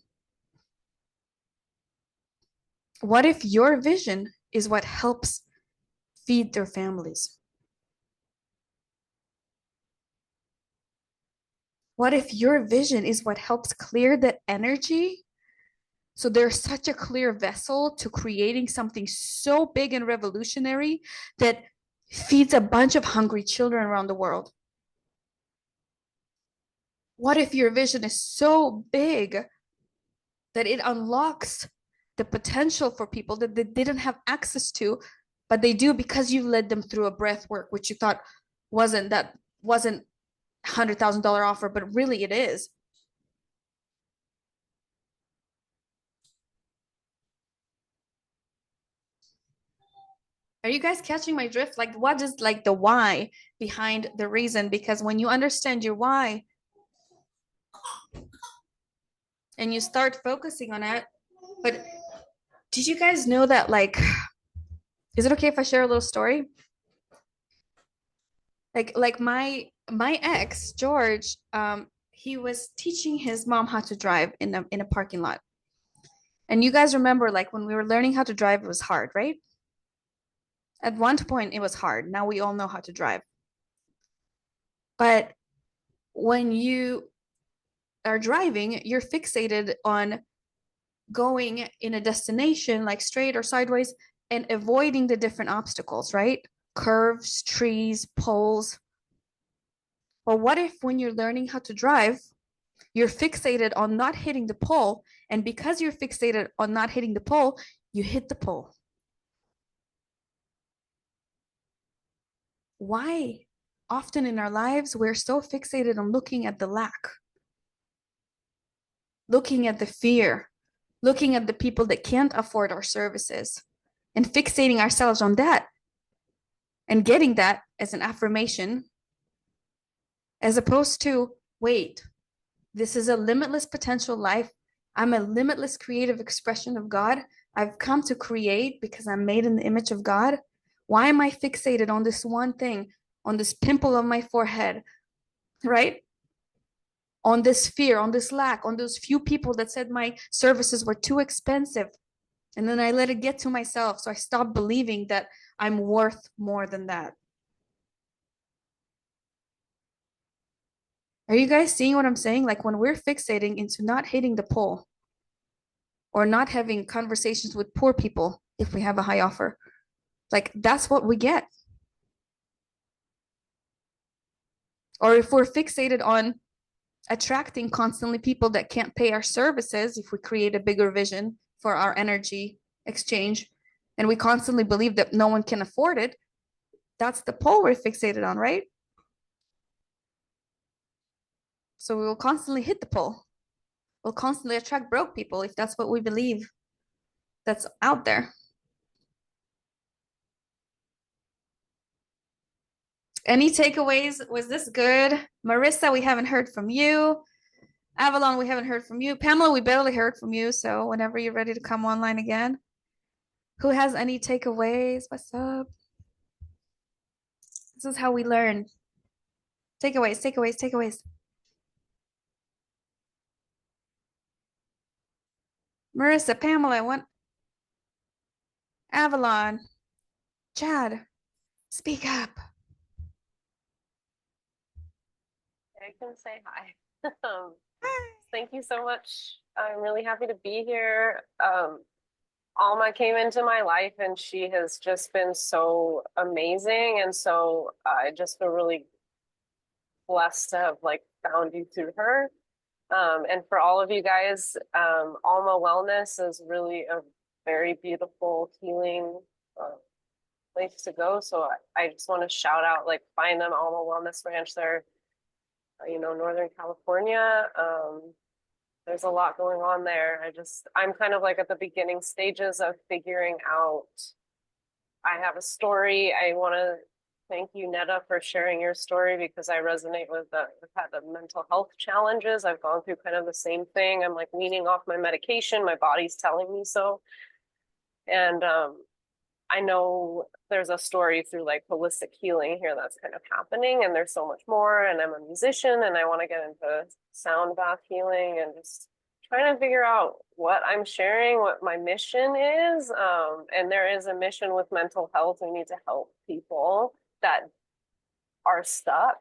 What if your vision is what helps feed their families? What if your vision is what helps clear that energy? So there's such a clear vessel to creating something so big and revolutionary that feeds a bunch of hungry children around the world. What if your vision is so big that it unlocks the potential for people that they didn't have access to, but they do because you led them through a breath work, which you thought wasn't $100,000 offer, but really it is. Are you guys catching my drift? Like, what is like the why behind the reason? Because when you understand your why and you start focusing on it, but did you guys know that, like, is it okay if I share a little story? Like my ex, George, he was teaching his mom how to drive in a parking lot. And you guys remember, like, when we were learning how to drive, it was hard, right? At one point, it was hard. Now we all know how to drive. But when you are driving, you're fixated on going in a destination like straight or sideways and avoiding the different obstacles, right? Curves, trees, poles. Well, what if when you're learning how to drive, you're fixated on not hitting the pole, and because you're fixated on not hitting the pole, you hit the pole? Why? Often in our lives, we're so fixated on looking at the lack, looking at the fear, looking at the people that can't afford our services, and fixating ourselves on that and getting that as an affirmation, as opposed to, wait, this is a limitless potential life. I'm a limitless creative expression of God. I've come to create because I'm made in the image of God. Why am I fixated on this one thing, on this pimple on my forehead, right? On this fear, on this lack, on those few people that said my services were too expensive. And then I let it get to myself. So I stopped believing that I'm worth more than that. Are you guys seeing what I'm saying? Like, when we're fixating into not hitting the pole or not having conversations with poor people, if we have a high offer, like, that's what we get. Or if we're fixated on attracting constantly people that can't pay our services, if we create a bigger vision for our energy exchange and we constantly believe that no one can afford it, that's the pole we're fixated on, right? So we will constantly hit the pole. We'll constantly attract broke people if that's what we believe that's out there. Any takeaways? Was this good? Marissa, we haven't heard from you. Avalon, we haven't heard from you. Pamela, we barely heard from you. So whenever you're ready to come online again. Who has any takeaways? What's up? This is how we learn. Takeaways, takeaways, takeaways. Marissa, Pamela, Avalon, Chad, speak up. I can say hi. Thank you so much. I'm really happy to be here. Alma came into my life and she has just been so amazing. And so I just feel really blessed to have like found you through her. And for all of you guys, Alma Wellness is really a very beautiful healing place to go. So I just want to shout out, like, find an Alma Wellness Ranch there, Northern California. There's a lot going on there. I'm kind of like at the beginning stages of figuring out. I have a story. I want to thank you, Netta, for sharing your story because I resonate with I've had the mental health challenges. I've gone through kind of the same thing. I'm like weaning off my medication. My body's telling me so. And I know there's a story through like holistic healing here that's kind of happening, and there's so much more. And I'm a musician and I want to get into sound bath healing and just trying to figure out what I'm sharing, what my mission is. And there is a mission with mental health. We need to help people that are stuck,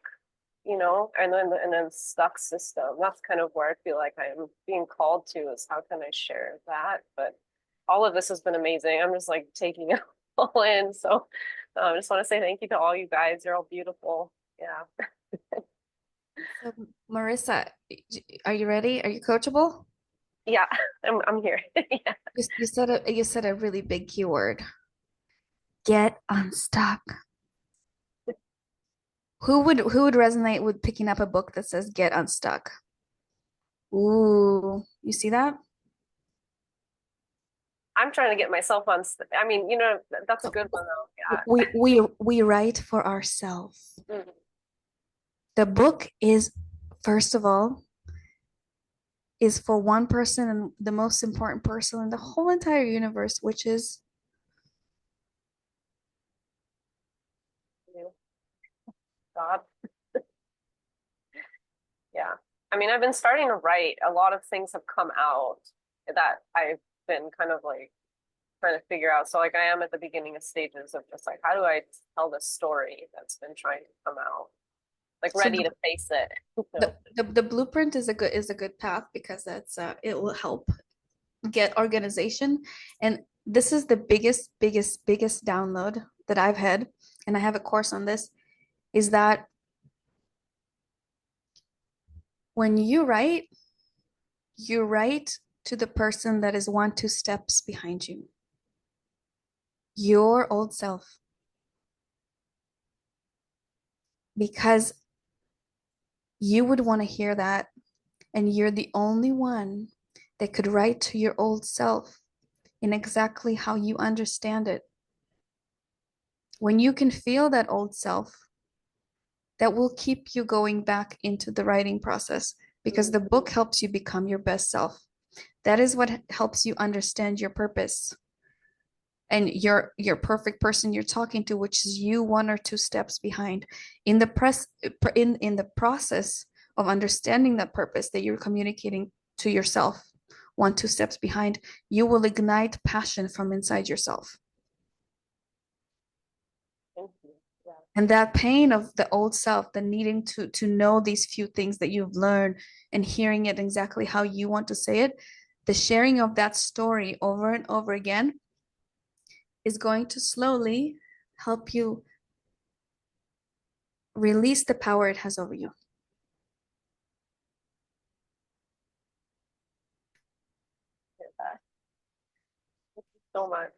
and then stuck system. That's kind of where I feel like I'm being called to, is how can I share that? But all of this has been amazing. I'm just like taking it all in. So I just want to say thank you to all you guys. You're all beautiful. Yeah. So, Marissa, are you ready? Are you coachable? Yeah, I'm here. Yeah. You said a really big keyword. Get unstuck. Who would resonate with picking up a book that says get unstuck? Ooh, you see that? I'm trying to get myself on. I mean, that's a good one though. We write for ourselves. Yeah. Mhm. The book is, first of all, is for one person and the most important person in the whole entire universe, which is Yeah. God. Yeah. I mean, I've been starting to write. A lot of things have come out that I've been kind of like trying to figure out. So like I am at the beginning of stages of just like, how do I tell this story that's been trying to come out? Like so ready to face it. the blueprint is a good path because that's it will help get organization. And this is the biggest download that I've had, and I have a course on this, is that when you write to the person that is 1-2 steps behind you, your old self, because you would want to hear that, and you're the only one that could write to your old self in exactly how you understand it. When you can feel that old self, that will keep you going back into the writing process, because the book helps you become your best self. That is what helps you understand your purpose and your perfect person you're talking to, which is you 1 or 2 steps behind. In the process of understanding that purpose that you're communicating to yourself, 1-2 steps behind, you will ignite passion from inside yourself. Thank you. Yeah. And that pain of the old self, the needing to know these few things that you've learned and hearing it exactly how you want to say it, the sharing of that story over and over again is going to slowly help you release the power it has over you. Thank you so much.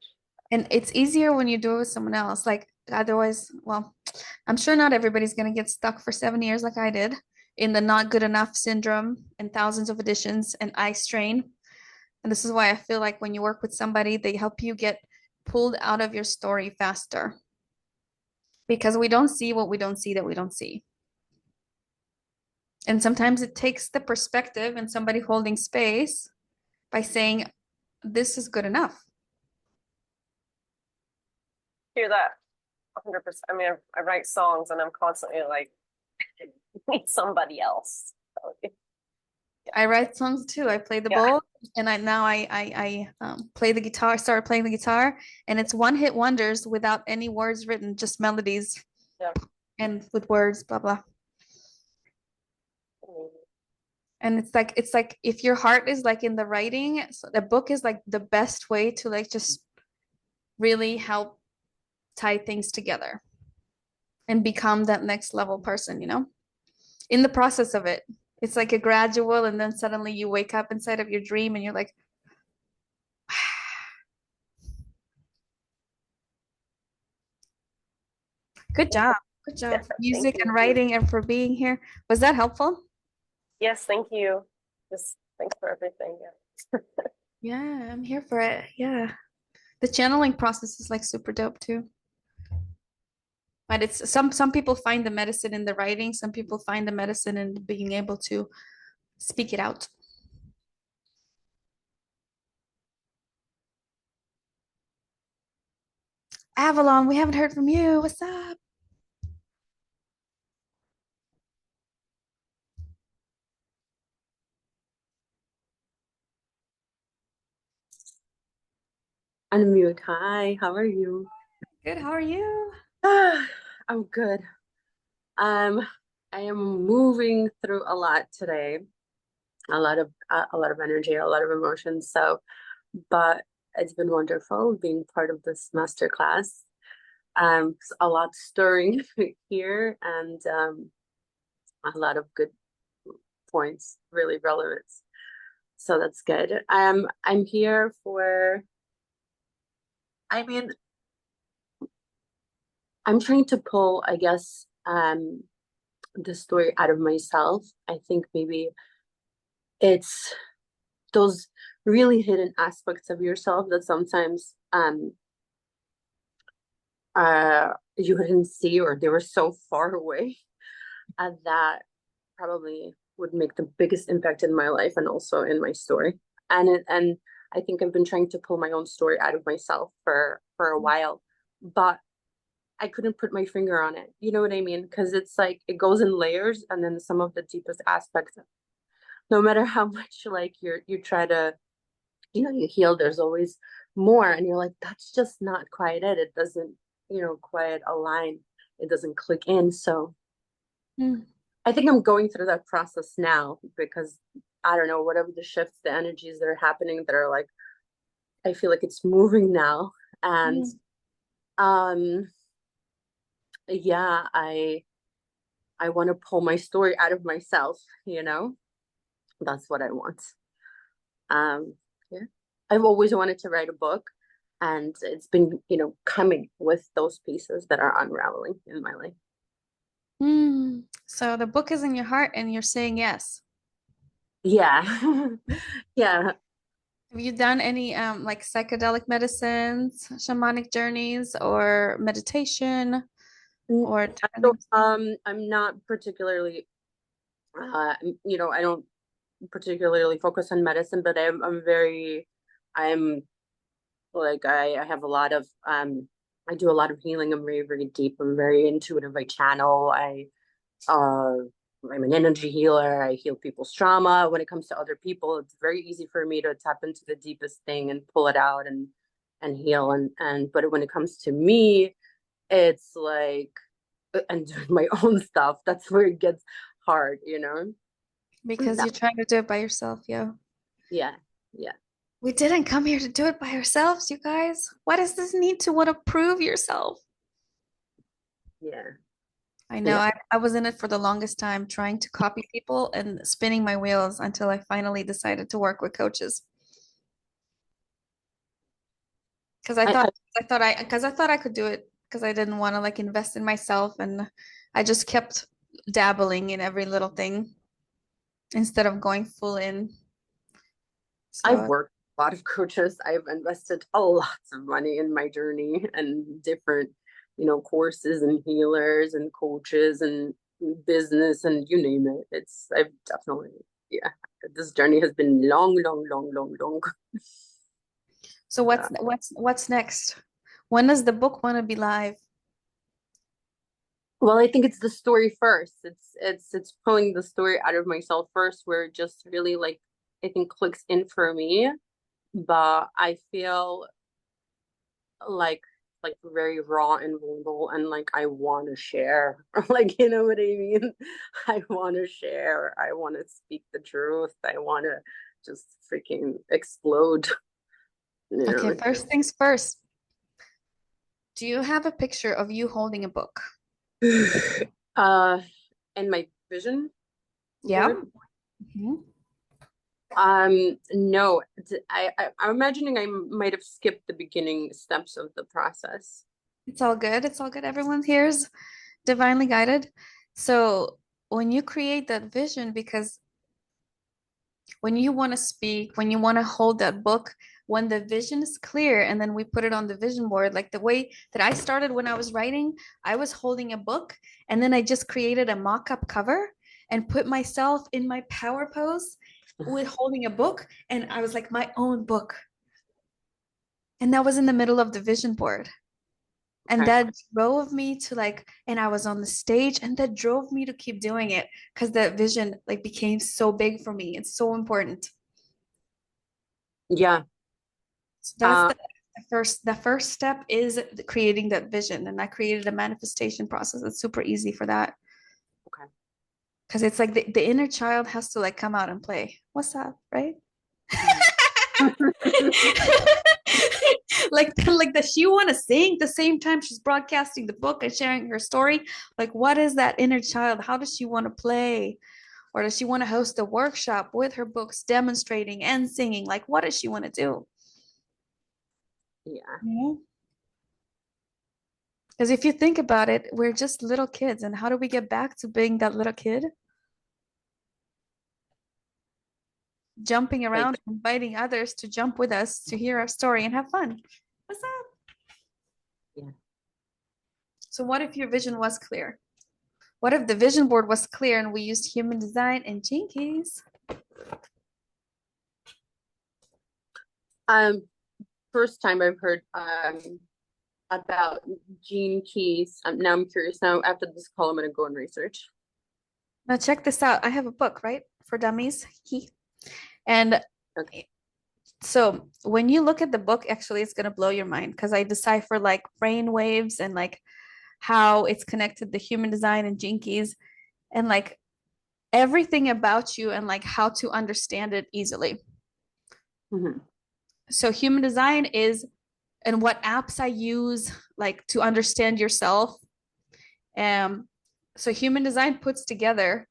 And it's easier when you do it with someone else. Like otherwise, well, I'm sure not everybody's going to get stuck for 7 years like I did in the not good enough syndrome and thousands of editions and eye strain. And this is why I feel like when you work with somebody, they help you get pulled out of your story faster. Because we don't see what we don't see that we don't see. And sometimes it takes the perspective and somebody holding space by saying, this is good enough. Hear that 100%. I mean, I write songs and I'm constantly like, need somebody else. So, yeah. I write songs too. I play the bowl, and I play the guitar, started playing the guitar, and it's one hit wonders without any words written, just melodies. Yeah. And with words, blah blah. And it's like if your heart is like in the writing, so the book is like the best way to like just really help tie things together and become that next level person, in the process of it. It's like a gradual, and then suddenly you wake up inside of your dream and you're like, good job. Good job for music and writing and for being here. Was that helpful? Yes, thank you. Just thanks for everything. Yeah. Yeah, I'm here for it. Yeah. The channeling process is like super dope too. But it's some people find the medicine in the writing, some people find the medicine in being able to speak it out. Avalon, we haven't heard from you. What's up? Unmute. Hi, how are you? Good, how are you? I'm good. I am moving through a lot today. A lot of energy, a lot of emotions. So, but it's been wonderful being part of this masterclass. A lot stirring here, and a lot of good points, really relevant. So that's good. I'm here for. I mean, I'm trying to pull, I guess, the story out of myself. I think maybe it's those really hidden aspects of yourself that sometimes you didn't see, or they were so far away, and that probably would make the biggest impact in my life and also in my story. And I think I've been trying to pull my own story out of myself for a while, but I couldn't put my finger on it. You know what I mean? Because it's like it goes in layers, and then some of the deepest aspects, no matter how much like you try to, you heal, there's always more, and you're like, that's just not quite it. It doesn't, quite align. It doesn't click in. So I think I'm going through that process now, because I don't know, whatever the shifts, the energies that are happening that are like, I feel like it's moving now. And yeah, I want to pull my story out of myself, That's what I want. Yeah. I've always wanted to write a book, and it's been, coming with those pieces that are unraveling in my life. So the book is in your heart and you're saying yes. Yeah. Yeah. Have you done any like psychedelic medicines, shamanic journeys, or meditation, or I'm not particularly I don't particularly focus on medicine, but I'm like I have a lot of I do a lot of healing. I'm very, very deep. I'm very intuitive. I channel. I'm an energy healer. I heal people's trauma. When it comes to other people, it's very easy for me to tap into the deepest thing and pull it out and heal. And but when it comes to me, it's like, and doing my own stuff, that's where it gets hard, because you're trying to do it by yourself. Yeah. Yeah. We didn't come here to do it by ourselves, you guys. What is this need to want to prove yourself? Yeah. I know. I was in it for the longest time, trying to copy people and spinning my wheels until I finally decided to work with coaches. Because I thought I could do it, because I didn't want to like invest in myself, and I just kept dabbling in every little thing instead of going full in. I've worked with a lot of coaches. I've invested a lot of money in my journey and different, courses and healers and coaches and business and you name it. I've definitely, yeah, this journey has been long, long, long, long, long. So what's next? When does the book want to be live? Well, I think it's the story first. It's pulling the story out of myself first, where it just really like, I think, clicks in for me. But I feel like very raw and vulnerable, and like I want to share. Like, you know what I mean? I want to share. I want to speak the truth. I want to just freaking explode. Okay, first things first. Do you have a picture of you holding a book? In my vision Yeah. board? No. I'm imagining I might have skipped the beginning steps of the process. It's all good. It's all good. Everyone here is divinely guided. So when you create that vision, because when you want to speak, when you want to hold that book, when the vision is clear, and then we put it on the vision board, like the way that I started when I was writing, I was holding a book, and then I just created a mock-up cover and put myself in my power pose with holding a book, and I was like my own book. And that was in the middle of the vision board. And that drove me to like, and I was on the stage, and that drove me to keep doing it, because that vision like became so big for me. It's so important. Yeah. So that's the first step is creating that vision. And I created a manifestation process. It's super easy for that. Okay. Because it's like the inner child has to like come out and play. What's up, right? like does she want to sing at the same time she's broadcasting the book and sharing her story? Like, what is that inner child? How does she want to play? Or does she want to host a workshop with her books, demonstrating and singing? Like, what does she want to do? Yeah. Because if you think about it, we're just little kids. And how do we get back to being that little kid? Jumping around, inviting others to jump with us to hear our story and have fun. What's up? Yeah. So what if your vision was clear? What if the vision board was clear and we used human design and Jinkies? First time I've heard about gene keys. Now I'm curious. Now after this call, I'm gonna go and research. Now check this out. I have a book, right, for dummies. And Okay. so when you look at the book, actually, it's gonna blow your mind because I decipher like brain waves and like how it's connected to human design and Jinkies and like everything about you and like how to understand it easily. Mm-hmm. So human design is and what apps I use like to understand yourself. So human design puts together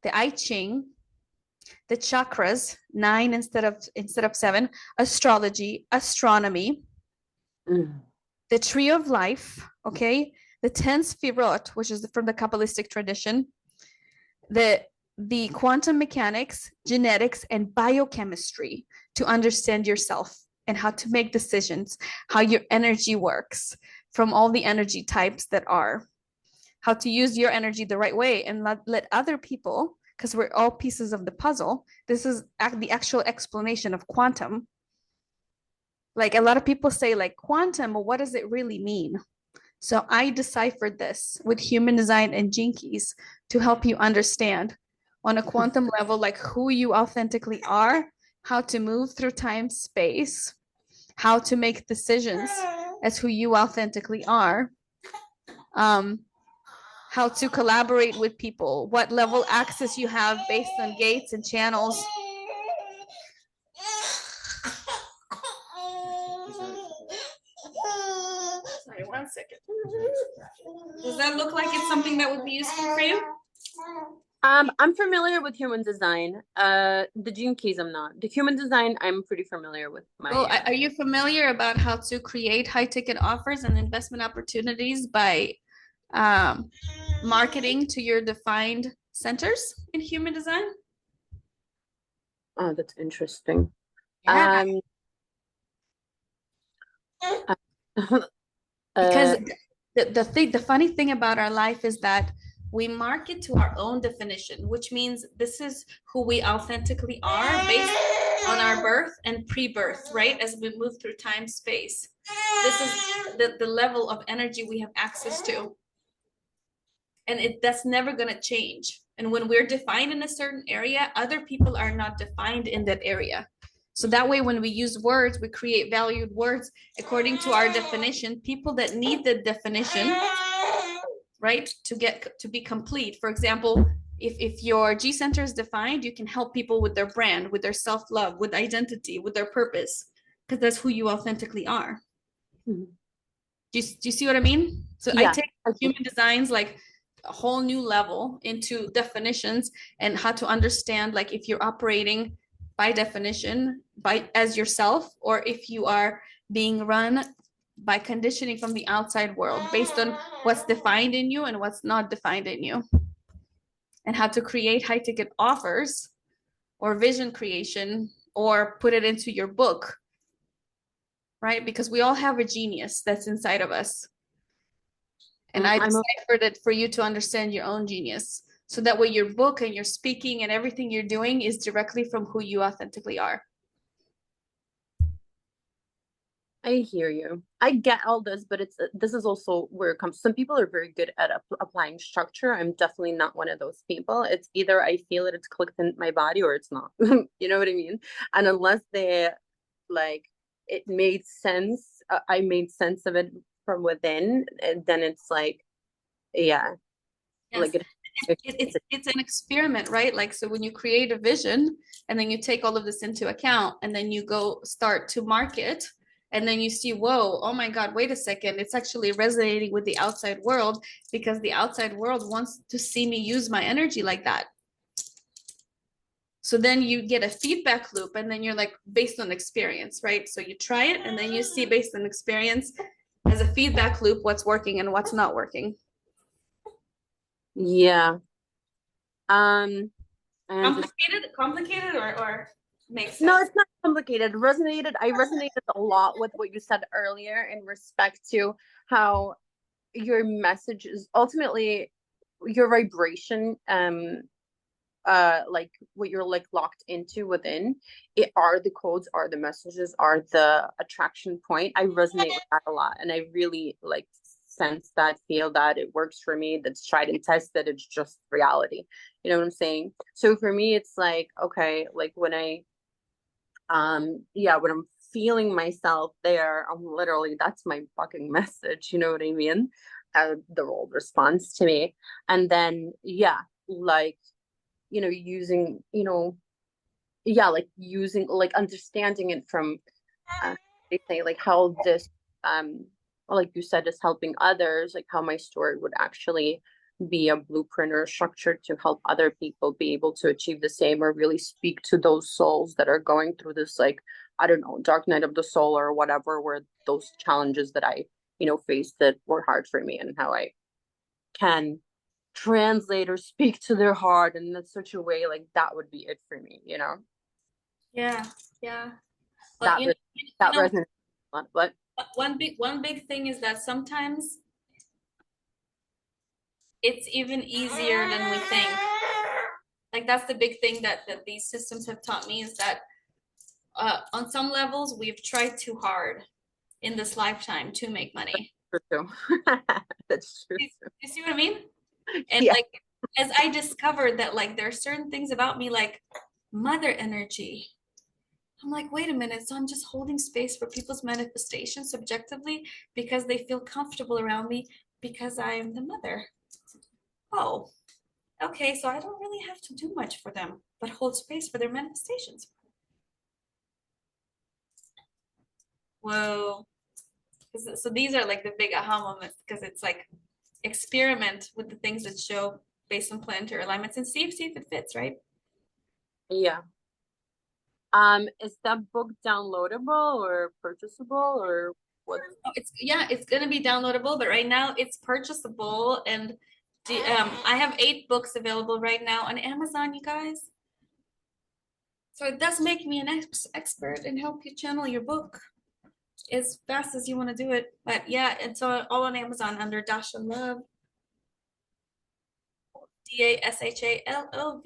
the I Ching, the chakras, 9 instead of 7, astrology, astronomy, the tree of life, okay, the 10 sfirot, which is from the Kabbalistic tradition, the quantum mechanics, genetics, and biochemistry to understand yourself and how to make decisions, how your energy works from all the energy types that are, how to use your energy the right way and not let other people, because we're all pieces of the puzzle. This is the actual explanation of quantum. Like a lot of people say like quantum, but what does it really mean? So I deciphered this with human design and Jinkies to help you understand on a quantum level, like who you authentically are, how to move through time, space, how to make decisions as who you authentically are, how to collaborate with people, what level access you have based on gates and channels. Sorry, 1 second. Does that look like it's something that would be useful for you? I'm familiar with human design. The gene keys, I'm not. The human design, I'm pretty familiar with. Well, are you familiar about how to create high ticket offers and investment opportunities by marketing to your defined centers in human design? Oh, that's interesting. Yeah. Because the funny thing about our life is that we market to our own definition, which means this is who we authentically are based on our birth and pre-birth, right? As we move through time, space. This is the level of energy we have access to. And that's never going to change. And when we're defined in a certain area, other people are not defined in that area. So that way, when we use words, we create valued words according to our definition. People that need the definition, right, to be complete. For example, if your G center is defined, you can help people with their brand, with their self-love, with identity, with their purpose, because that's who you authentically are. Mm-hmm. Do you see what I mean? So yeah, I take human designs like a whole new level into definitions and how to understand like if you're operating by definition as yourself, or if you are being run by conditioning from the outside world based on what's defined in you and what's not defined in you, and how to create high ticket offers or vision creation or put it into your book, right? Because we all have a genius that's inside of us. And I deciphered it for you to understand your own genius. So that way your book and your speaking and everything you're doing is directly from who you authentically are. I hear you. I get all this, but this is also where it comes. Some people are very good at applying structure. I'm definitely not one of those people. It's either I feel it, it's clicked in my body, or it's not. You know what I mean? And unless it made sense, I made sense of it from within, and then it's like, yeah. Yes. Like it's an experiment, right? Like, so when you create a vision and then you take all of this into account and then you go start to market, and then you see, whoa, oh my God, wait a second, it's actually resonating with the outside world because the outside world wants to see me use my energy like that. So then you get a feedback loop, and then you're like, based on experience, right? So you try it and then you see based on experience, as a feedback loop, what's working and what's not working. Yeah. I understand. Complicated or makes sense? No, it's not complicated. I resonated a lot with what you said earlier in respect to how your message is ultimately your vibration, like what you're like locked into within. It are the codes, are the messages, are the attraction point. I resonate with that a lot, and I really like sense that, feel that it works for me, that's tried and tested, it's just reality. You know what I'm saying? So for me, it's like, okay, like when when I'm feeling myself there, I'm literally, that's my fucking message, you know what I mean? The world responds to me. And then like, using, like using, like understanding it from they say like how this like you said, is helping others, like how my story would actually be a blueprint or a structure to help other people be able to achieve the same, or really speak to those souls that are going through this, like, I don't know, dark night of the soul or whatever, where those challenges that I faced that were hard for me, and how I can translate or speak to their heart in such a way, like that would be it for me. Yeah. But That that resonates a lot. But one big thing is that sometimes it's even easier than we think. Like that's the big thing that these systems have taught me, is that on some levels we've tried too hard in this lifetime to make money. true. That's true. You see what I mean? And Yeah. like, as I discovered that like there are certain things about me, like mother energy. I'm like, wait a minute. So I'm just holding space for people's manifestations subjectively because they feel comfortable around me because I am the mother. Oh, okay. So I don't really have to do much for them, but hold space for their manifestations. Whoa. So these are like the big aha moments, because it's like experiment with the things that show based on planetary alignments and see if it fits, right? Yeah. Is that book downloadable or purchasable, or what? Oh, it's gonna be downloadable, but right now it's purchasable, and I have 8 books available right now on Amazon, you guys. So it does make me an expert and help you channel your book as fast as you want to do it. But yeah, it's all on Amazon under Dasha Love. DASHALOVE.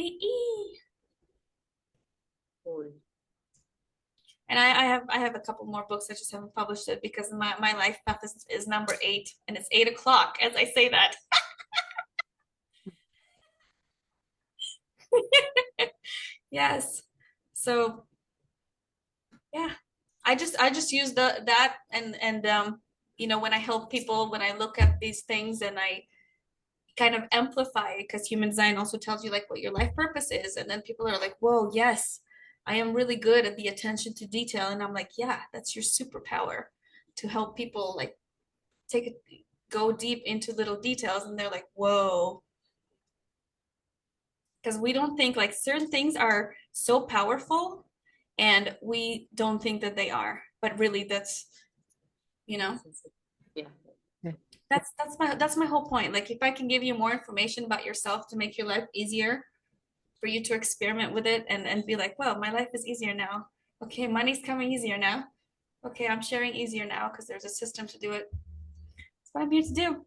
And I have a couple more books. I just haven't published it because my life path is number 8, and it's 8 o'clock as I say that. Yes. So yeah, I just use that and when I help people, when I look at these things and I kind of amplify it, because human design also tells you like what your life purpose is, and then people are like, whoa, yes, I am really good at the attention to detail, and I'm like, yeah, that's your superpower, to help people like go deep into little details, and they're like, whoa. Because we don't think like certain things are so powerful, and we don't think that they are, but really that's Yeah. that's my whole point. Like if I can give you more information about yourself to make your life easier, for you to experiment with it and be like, well, my life is easier now. Okay, money's coming easier now. Okay, I'm sharing easier now because there's a system to do it. That's what I'm here to do.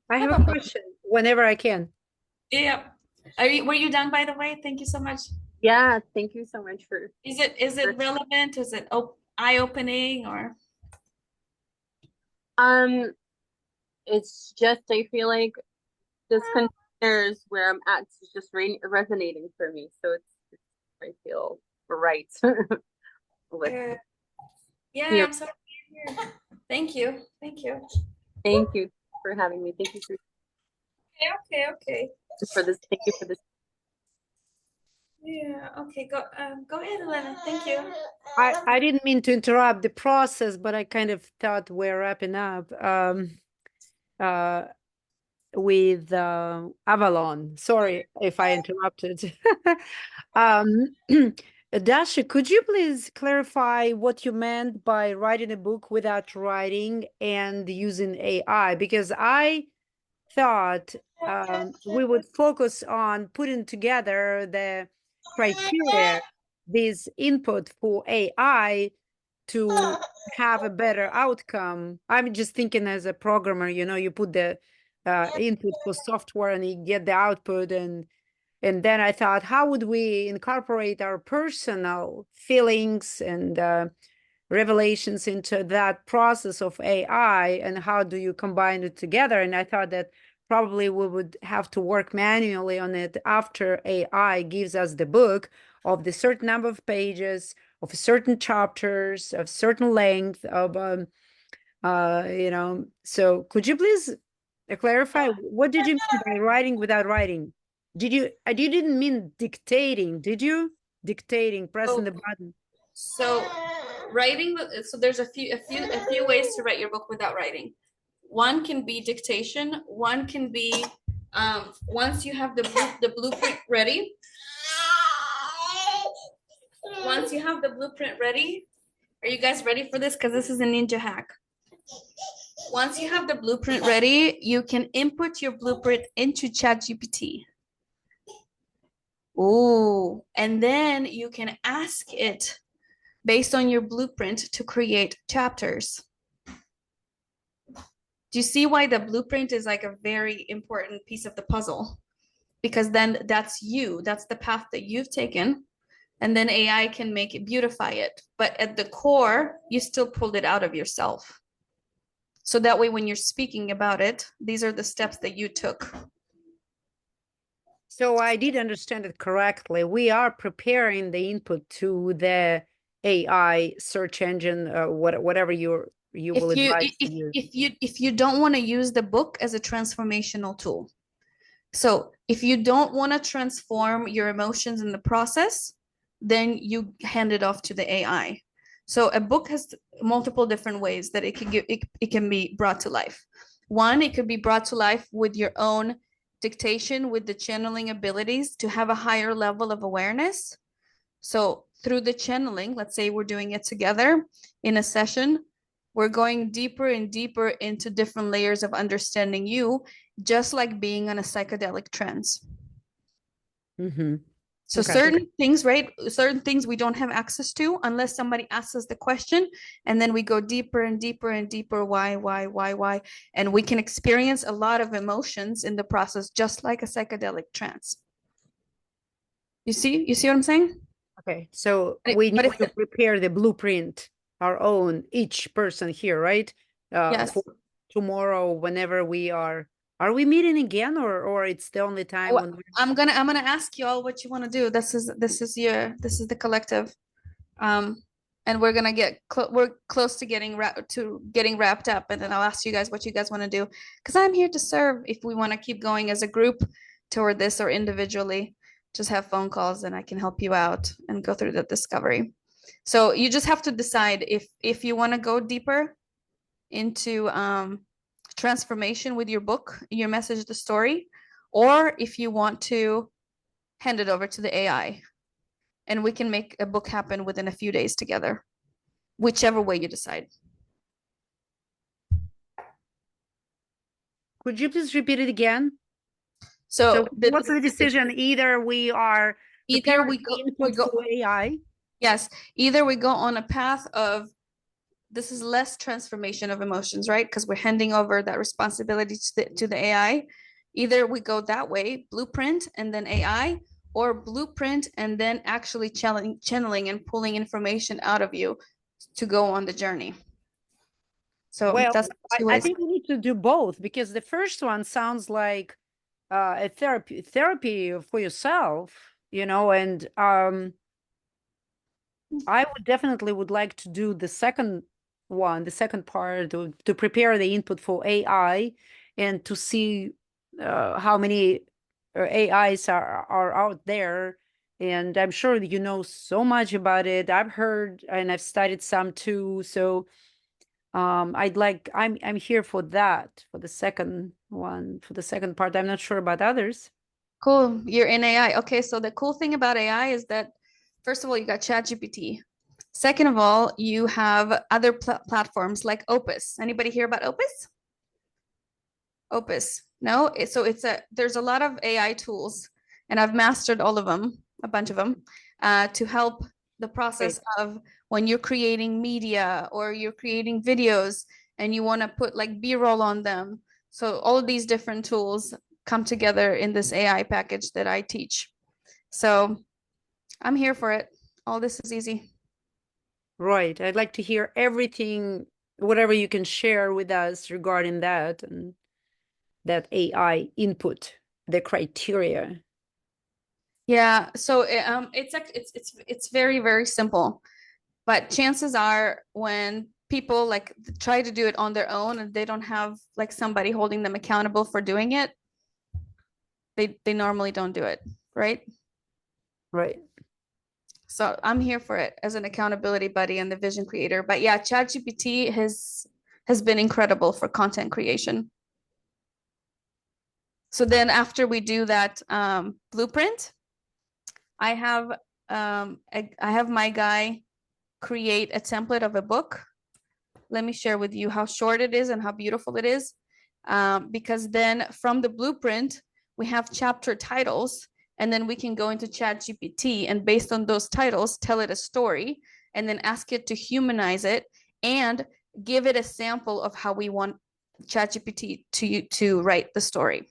I have a question whenever I can. Yeah. Were you done, by the way? Thank you so much. Yeah, thank you so much for. Is it relevant? Is it eye-opening or? It's just, I feel like this containers where I'm at is just resonating for me. So I feel right. Yeah, I'm sorry. Thank you. Thank you for having me. Thank you for. Okay. For this. Thank you for this. Yeah. Okay. Go ahead, Elena. Thank you. I didn't mean to interrupt the process, but I kind of thought we're wrapping up with Avalon. Sorry if I interrupted. Dasha, could you please clarify what you meant by writing a book without writing and using AI? Because I thought we would focus on putting together the criteria, this input for AI to have a better outcome. I'm just thinking as a programmer, you put the input for software and you get the output, and then I thought, how would we incorporate our personal feelings and revelations into that process of AI, and how do you combine it together? And I thought that probably we would have to work manually on it after AI gives us the book of the certain number of pages, of certain chapters, of certain length, of So could you please clarify what did you mean by writing without writing? You didn't mean dictating, did you? Dictating, pressing the button. So writing, so there's a few ways to write your book without writing. One can be dictation. One can be once you have the blueprint ready. Once you have the blueprint ready, are you guys ready for this? Because this is a ninja hack. Once you have the blueprint ready, you can input your blueprint into ChatGPT. Oh, and then you can ask it based on your blueprint to create chapters. Do you see why the blueprint is like a very important piece of the puzzle? Because then that's you, that's the path that you've taken, and then AI can make it, beautify it. But at the core, you still pulled it out of yourself. So that way, when you're speaking about it, these are the steps that you took. So I did understand it correctly. We are preparing the input to the AI search engine, whatever you will advise to use. If you don't want to use the book as a transformational tool, so if you don't want to transform your emotions in the process, then you hand it off to the AI. So a book has multiple different ways that it can be brought to life. One, it could be brought to life with your own dictation, with the channeling abilities to have a higher level of awareness. So through the channeling, let's say we're doing it together in a session, we're going deeper and deeper into different layers of understanding you, just like being on a psychedelic trance. Mm-hmm. So certain things, right? Certain things we don't have access to unless somebody asks us the question, and then we go deeper and deeper and deeper. Why? And we can experience a lot of emotions in the process, just like a psychedelic trance. You see what I'm saying? Okay, so we need to prepare the blueprint, our own, each person here, right? Yes. For tomorrow, whenever we are we meeting again, or it's the only time when I'm gonna ask you all what you want to do. This is the collective, and we're gonna we're close to getting wrapped up, and then I'll ask you guys what you guys want to do, because I'm here to serve. If we want to keep going as a group toward this or individually, just have phone calls and I can help you out and go through the discovery. So you just have to decide if you want to go deeper into transformation with your book, your message, the story, or if you want to hand it over to the AI and we can make a book happen within a few days together, whichever way you decide. Could you please repeat it again? So what's the decision? Either we are either we go to AI. Yes, either we go on a path of, this is less transformation of emotions, right? Because we're handing over that responsibility to the AI. Either we go that way, blueprint and then AI, or blueprint and then actually channeling and pulling information out of you to go on the journey. So that's two ways. I think we need to do both, because the first one sounds like a therapy for yourself, and I would definitely like to do the second part, to prepare the input for AI and to see how many AIs are out there. And I'm sure you know so much about it. I've heard and I've studied some too. So I'm here for that, for the second one, for the second part. I'm not sure about others. Cool. You're in AI. Okay, so the cool thing about AI is that First of all, you got ChatGPT. Second of all, you have other platforms like Opus. Anybody hear about Opus? Opus. No? So there's a lot of AI tools, and I've mastered all of them, a bunch of them, to help the process of when you're creating media or you're creating videos and you want to put like B-roll on them. So all of these different tools come together in this AI package that I teach. So I'm here for it. All this is easy. Right. I'd like to hear everything, whatever you can share with us regarding that and that AI input, the criteria. Yeah, so it's very, very simple. But chances are when people like try to do it on their own and they don't have like somebody holding them accountable for doing it, they normally don't do it, right? Right. So I'm here for it as an accountability buddy and the vision creator. But yeah, ChatGPT has been incredible for content creation. So then after we do that blueprint, I have my guy create a template of a book. Let me share with you how short it is and how beautiful it is. Because then from the blueprint, we have chapter titles, and then we can go into ChatGPT and based on those titles, tell it a story and then ask it to humanize it and give it a sample of how we want ChatGPT to write the story.